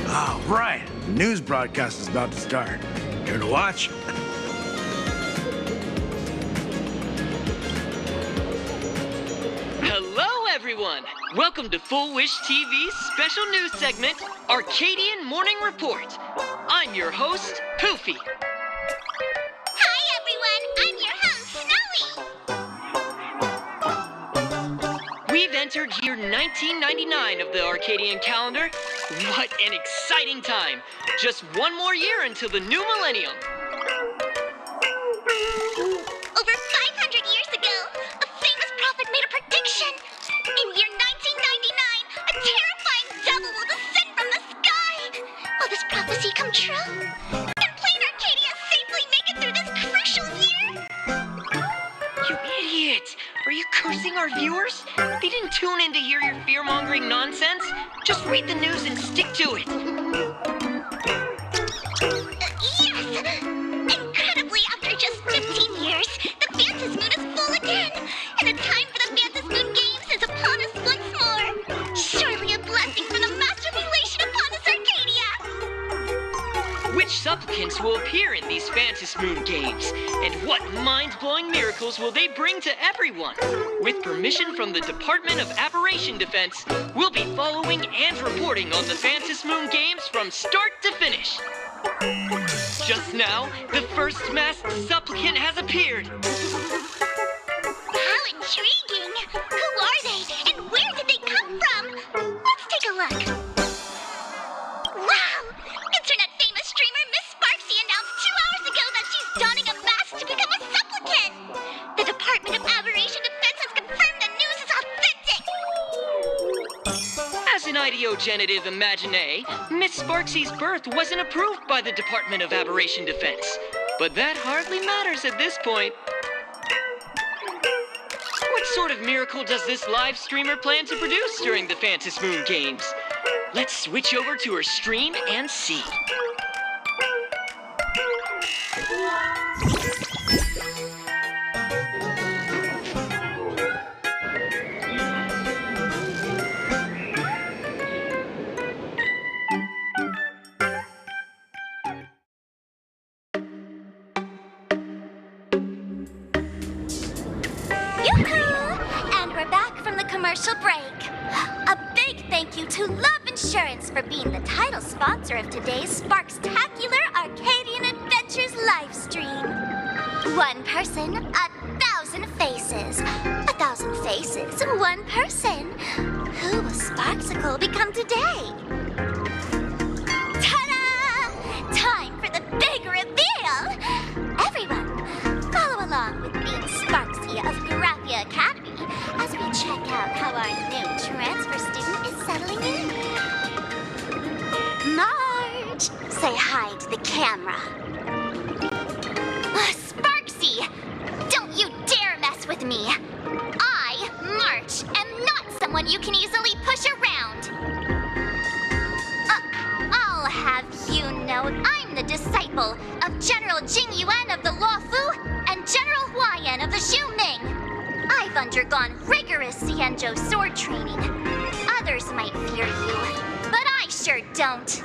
Oh, right. The news broadcast is about to start. Care to watch? Hello, everyone! Welcome to Full Wish TV's special news segment, Arcadian Morning Report. I'm your host, Poofy. Hi, everyone! I'm your host, Snowy! We've entered year 1999 of the Arcadian calendar. What an exciting time! Just one more year until the new millennium. Over 500 years ago, a famous prophet made a prediction. In year 1999, a terrifying devil will descend from the sky. Will this prophecy come true? Can Plain Arcadia safely make it through this crucial year? You idiot! Are you cursing our viewers? They didn't tune in to hear your fear-mongering nonsense. Just read the news and stick to it. Yes! Incredibly, after just 15 years, the Phantasmoon is full again, and the time for the Phantasmoon games is upon us once more. Surely a blessing from the master relation upon us, Arcadia! Which supplicants will appear in these Phantasmoon games? And what mind-blowing miracles will they bring to everyone? With permission from the Department of Aberration Defense, we'll be following and reporting on the Phantasmoon games from start to finish. Just now, the first masked supplicant has appeared. How intriguing! Who are they, and where did they come from? Let's take a look. Wow! Internet-famous streamer Miss Sparksy announced 2 hours ago that she's donning a mask to become a supplicant. The Department of Aberration Defense has confirmed the news is authentic. As an ideogenitive imagine, Miss Sparksy's birth wasn't approved by the Department of Aberration Defense. But that hardly matters at this point. What's sort of miracle does this live streamer plan to produce during the Phantom Moon Games? Let's switch over to her stream and see. And we're back from the commercial break. A big thank you to Love Insurance for being the title sponsor of today's Sparkstacular Arcadian Adventures live stream. One person, 1,000 faces. 1,000 faces, one person. Who will Sparksicle become today? Ta-da! Time for the big reveal! Everyone, follow along with me, Sparksy of Graphia Academy, as we check out how our new transfer student is settling in. Marge, say hi to the camera. Sparksy, don't you dare mess with me. I, March, am not someone you can easily push around. I'll have you know I'm the disciple of General Jing Yuan of the Luofu and General Huayan of the Xu Ming. I've undergone rigorous Xianzhou sword training. Others might fear you, but I sure don't.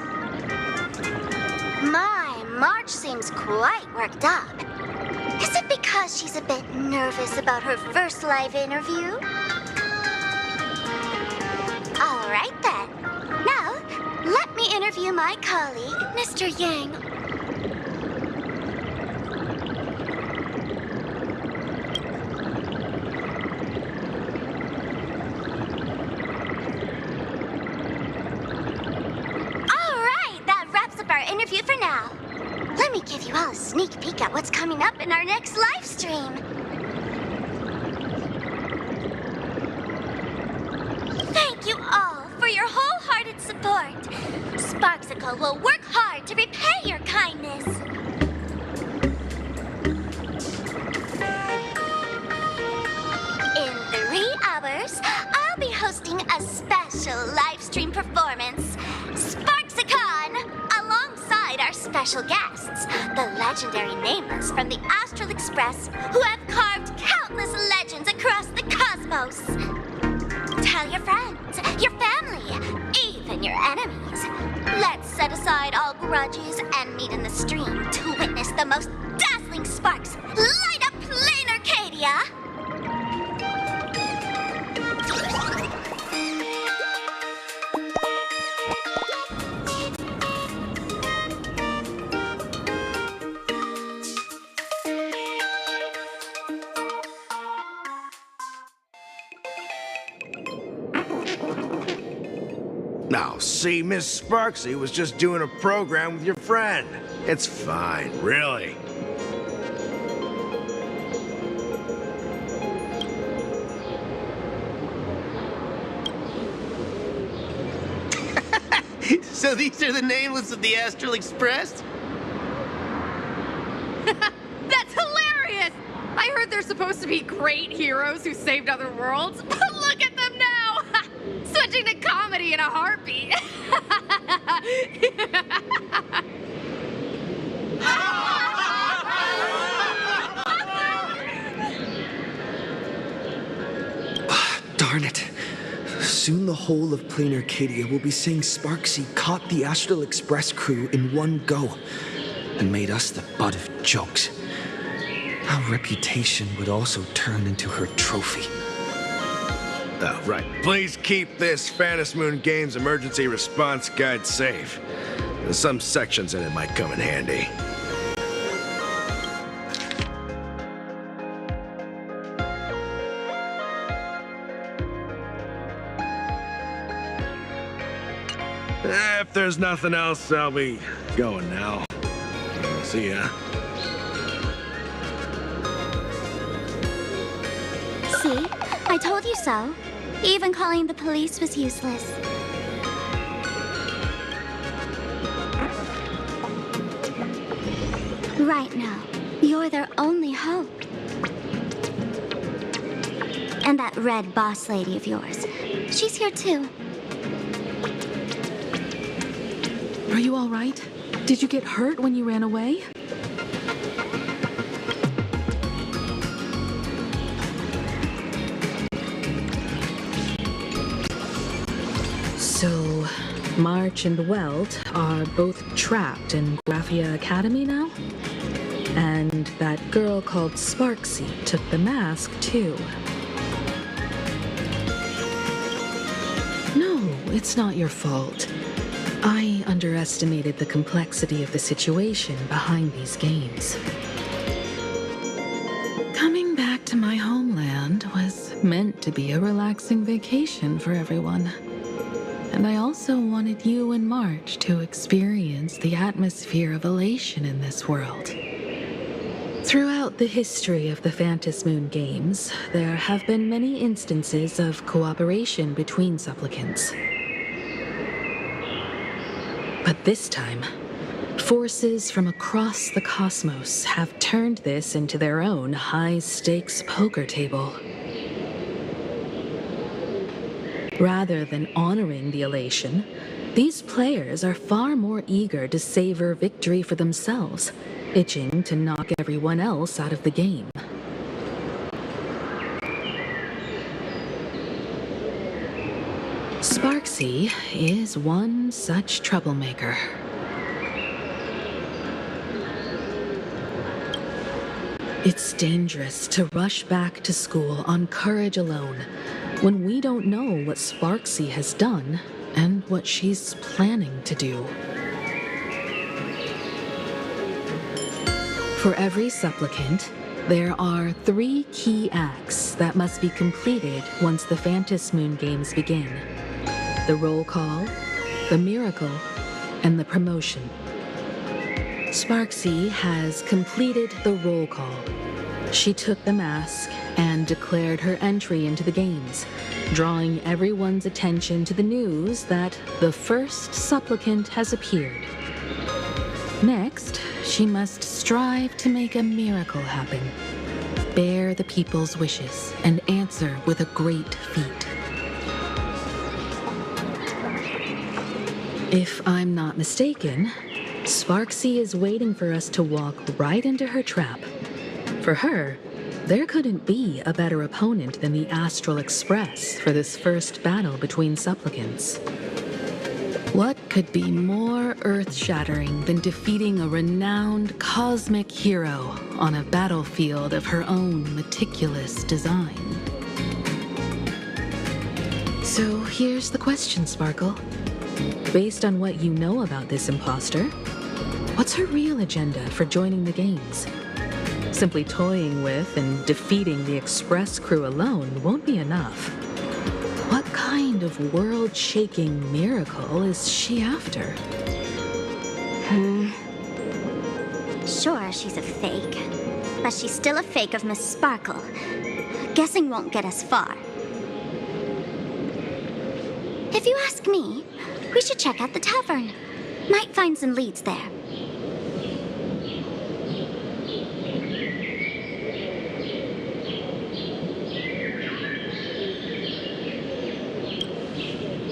My, Marge seems quite worked up. Is it because she's a bit nervous about her first live interview? All right then. Now, let me interview my colleague, Mr. Yang. Interview for now. Let me give you all a sneak peek at what's coming up in our next live stream. Thank you all for your wholehearted support. Sparksicle will work hard to repay your kindness. In 3 hours, I'll be hosting a special live stream performance, Sparksicon, alongside our special guests, the legendary nameless from the Astral Express, who have carved countless legends across the cosmos. Tell your friends, your family, even your enemies. Let's set aside all grudges and meet in the stream to witness the most dazzling sparks light up Plain Arcadia. Now, see, Miss Sparksy was just doing a program with your friend. It's fine, really. So these are the nameless of the Astral Express? That's hilarious! I heard they're supposed to be great heroes who saved other worlds, but look at them now! Switching to comedy in a heartbeat. Darn it. Soon the whole of Plain Arcadia will be saying Sparksy caught the Astral Express crew in one go and made us the butt of jokes. Our reputation would also turn into her trophy. Oh, right. Please keep this Phantom Moon Games emergency response guide safe. There's some sections in it might come in handy. If there's nothing else, I'll be going now. See ya. See? I told you so. Even calling the police was useless. Right now, you're their only hope. And that red boss lady of yours. She's here too. Are you all right? Did you get hurt when you ran away? So, March and Welt are both trapped in Graphia Academy now? And that girl called Sparksy took the mask, too. No, it's not your fault. I underestimated the complexity of the situation behind these games. Coming back to my homeland was meant to be a relaxing vacation for everyone. And I also wanted you and March to experience the atmosphere of elation in this world. Throughout the history of the Phantom Moon games, there have been many instances of cooperation between supplicants. But this time, forces from across the cosmos have turned this into their own high-stakes poker table. Rather than honoring the elation, these players are far more eager to savor victory for themselves, itching to knock everyone else out of the game. Sparksy is one such troublemaker. It's dangerous to rush back to school on courage alone when we don't know what Sparksy has done and what she's planning to do. For every supplicant, there are 3 key acts that must be completed once the Phantom Moon games begin. The roll call, the miracle, and the promotion. Sparksy has completed the roll call. She took the mask and declared her entry into the games, drawing everyone's attention to the news that the first supplicant has appeared. Next, she must strive to make a miracle happen, bear the people's wishes, and answer with a great feat. If I'm not mistaken, Sparksy is waiting for us to walk right into her trap. For her, there couldn't be a better opponent than the Astral Express for this first battle between supplicants. What could be more earth-shattering than defeating a renowned cosmic hero on a battlefield of her own meticulous design? So here's the question, Sparkle. Based on what you know about this imposter, what's her real agenda for joining the games? Simply toying with and defeating the Express crew alone won't be enough. What kind of world-shaking miracle is she after? Sure, she's a fake. But she's still a fake of Miss Sparkle. Guessing won't get us far. If you ask me, we should check out the tavern. Might find some leads there.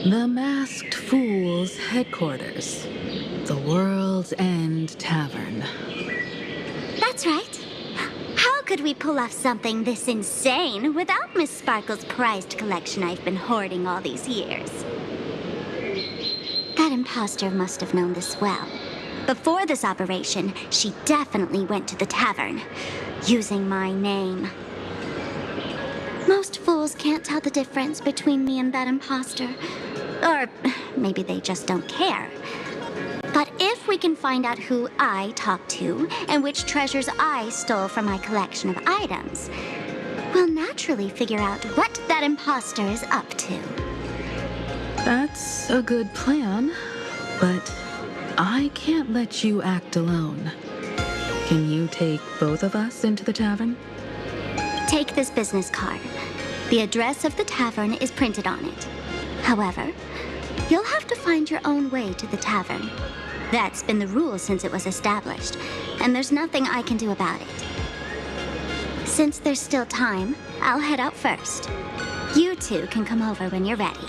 The Masked Fool's headquarters. The World's End Tavern. That's right. How could we pull off something this insane without Miss Sparkle's prized collection I've been hoarding all these years? That imposter must have known this well. Before this operation, she definitely went to the tavern, using my name. Most fools can't tell the difference between me and that imposter. Or maybe they just don't care. But if we can find out who I talked to and which treasures I stole from my collection of items, we'll naturally figure out what that imposter is up to. That's a good plan, but I can't let you act alone. Can you take both of us into the tavern? Take this business card. The address of the tavern is printed on it. However, you'll have to find your own way to the tavern. That's been the rule since it was established, and there's nothing I can do about it. Since there's still time, I'll head out first. You two can come over when you're ready.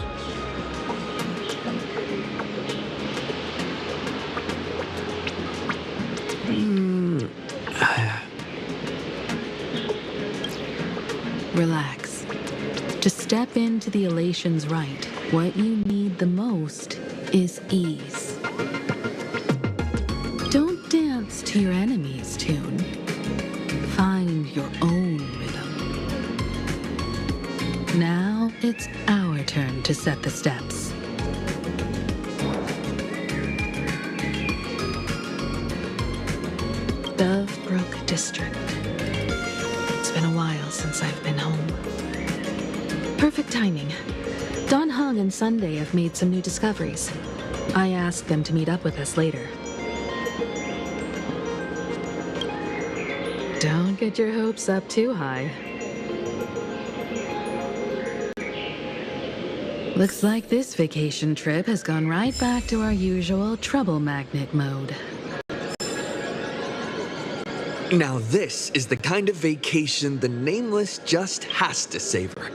Relax. To step into the elation's right, what you need the most is ease. Don't dance to your enemy's tune. Find your own rhythm. Now it's our turn to set the steps. Dovebrook District. It's been a while since I've been home. Perfect timing. Don Hung and Sunday have made some new discoveries. I asked them to meet up with us later. Don't get your hopes up too high. Looks like this vacation trip has gone right back to our usual trouble magnet mode. Now this is the kind of vacation the Nameless just has to savor.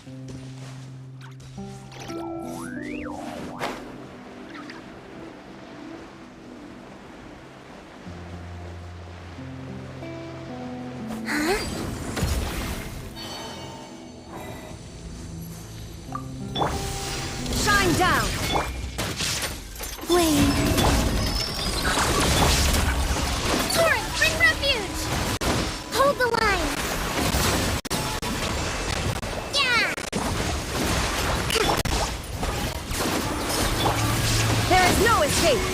Shine down! Wait. Torrent, bring refuge! Hold the line! Yeah! There is no escape!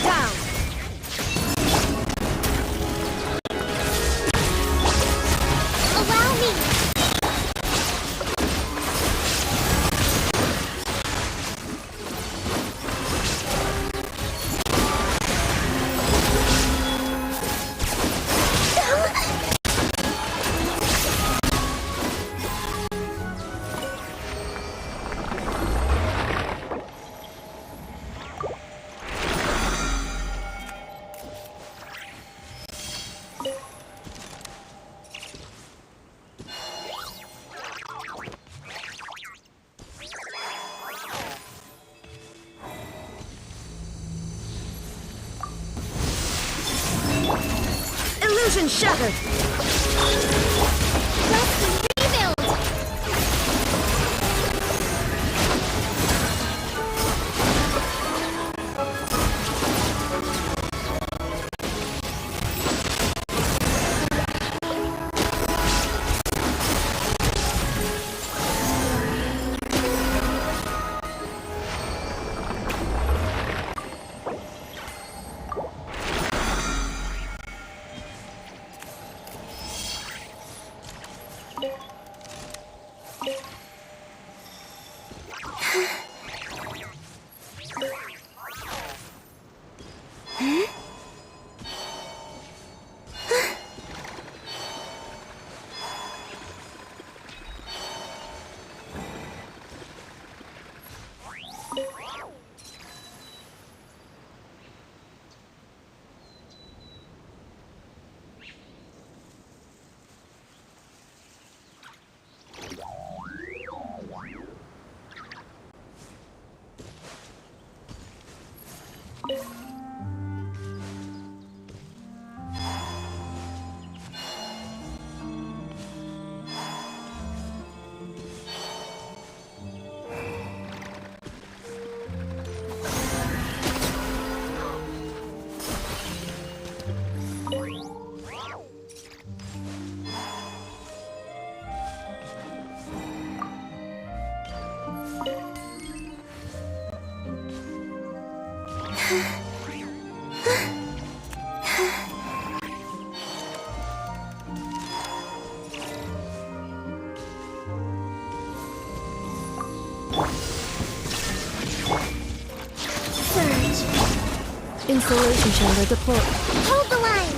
Down! Allow me! Illusion shattered! Let's rebuild! Insulation chamber deployed. Hold the line!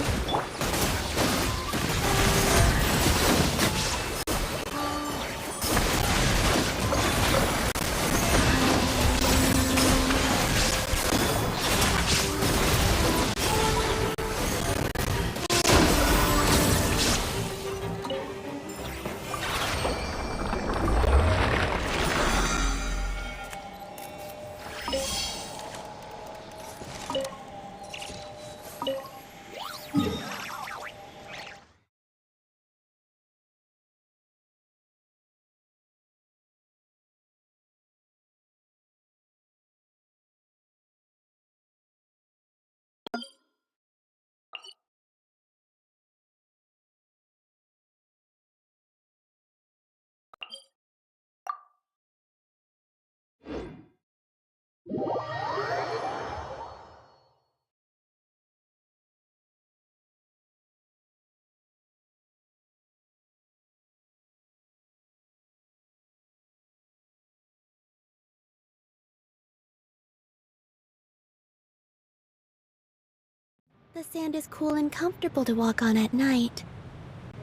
The sand is cool and comfortable to walk on at night,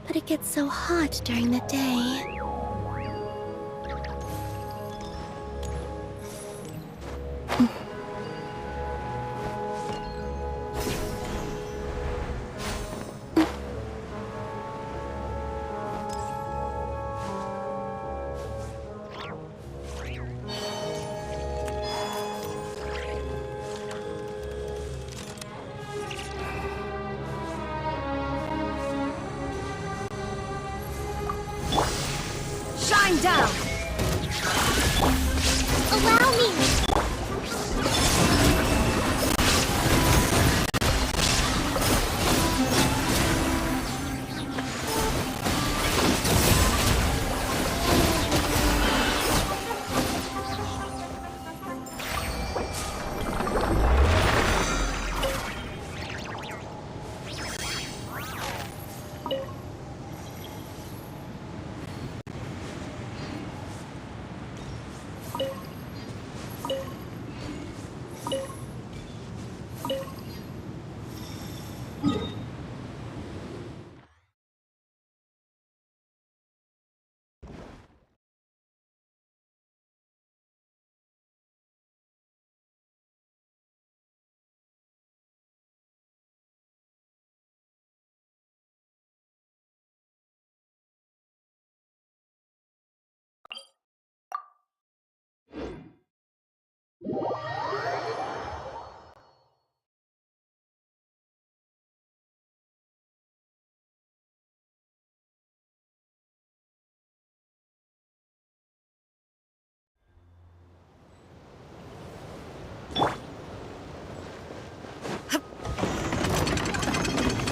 but it gets so hot during the day. Shine down! Allow me!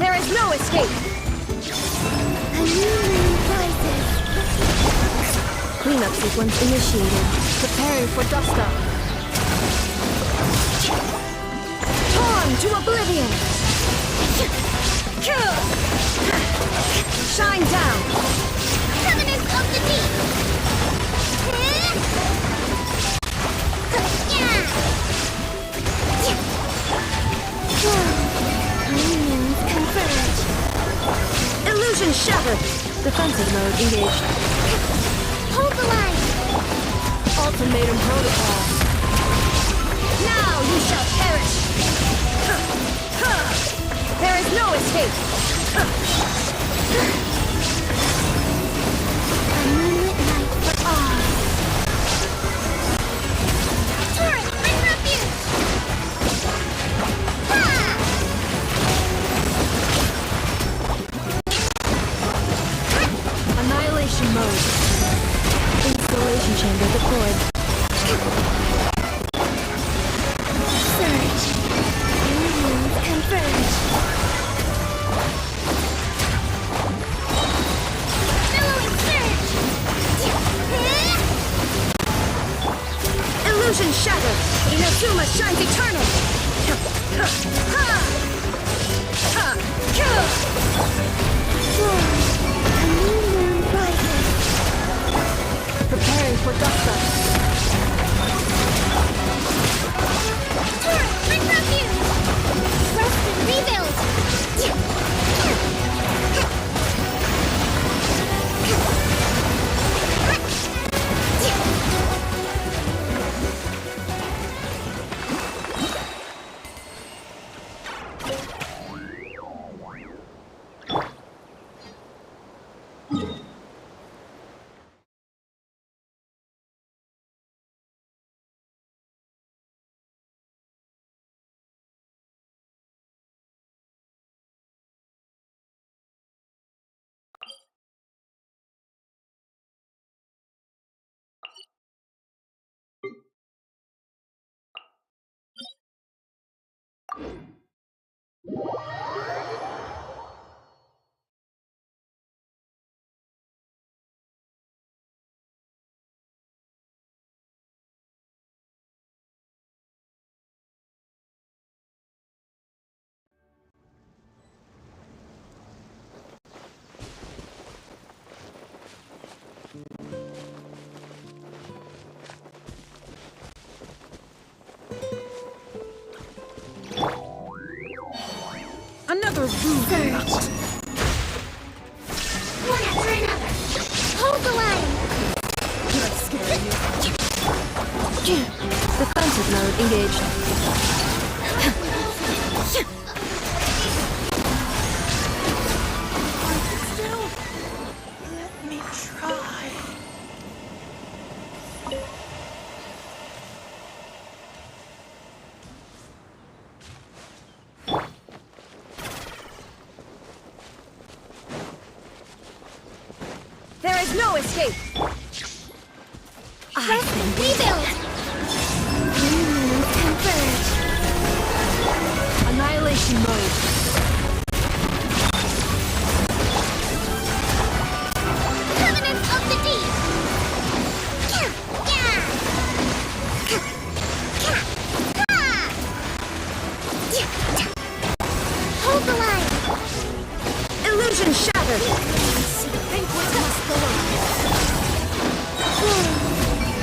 There is no escape! A new lane rises. Cleanup sequence initiated. Preparing for dust-up. Torn to oblivion! Shine down! Covenant of the Deep! Illusion shattered! Defensive mode engaged. Hold the line! Ultimatum protocol. Now you shall perish! There is no escape! A moonlit night for all. Turret, bring refuge! Annihilation mode. Installation chamber deployed. Surge. New moons converge. Billowing surge. Illusion shattered. Inazuma shines eternal. A new moon rises. Preparing for dust-up. Turret, bring refuge! Rest and rebuild! Surge. One after another. Hold the line. That's scary. Defensive mode engaged. Let me try. There is no escape. Rebuild. Converge. Annihilation mode. Covenant of the Deep. Hold the line. Illusion shattered. Banquet must go on.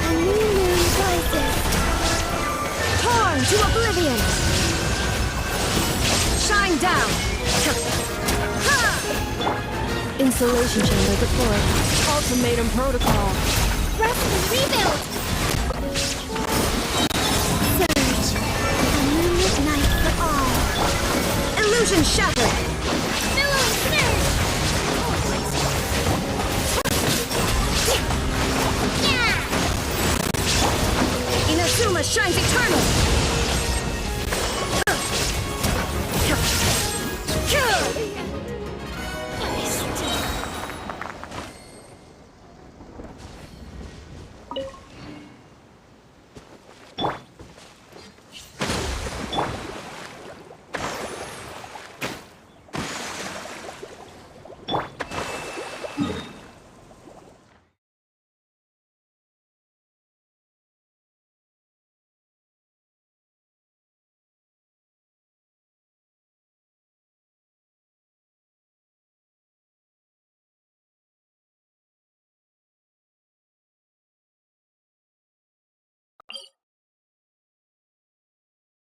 A new moon rises. Torn to oblivion. Shine down. Insulation chamber deployed. Ultimatum protocol. Rest and rebuild. Surge. A moonlit night for all. Illusion shattered. Billowing surge. Inazuma shines eternal.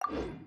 You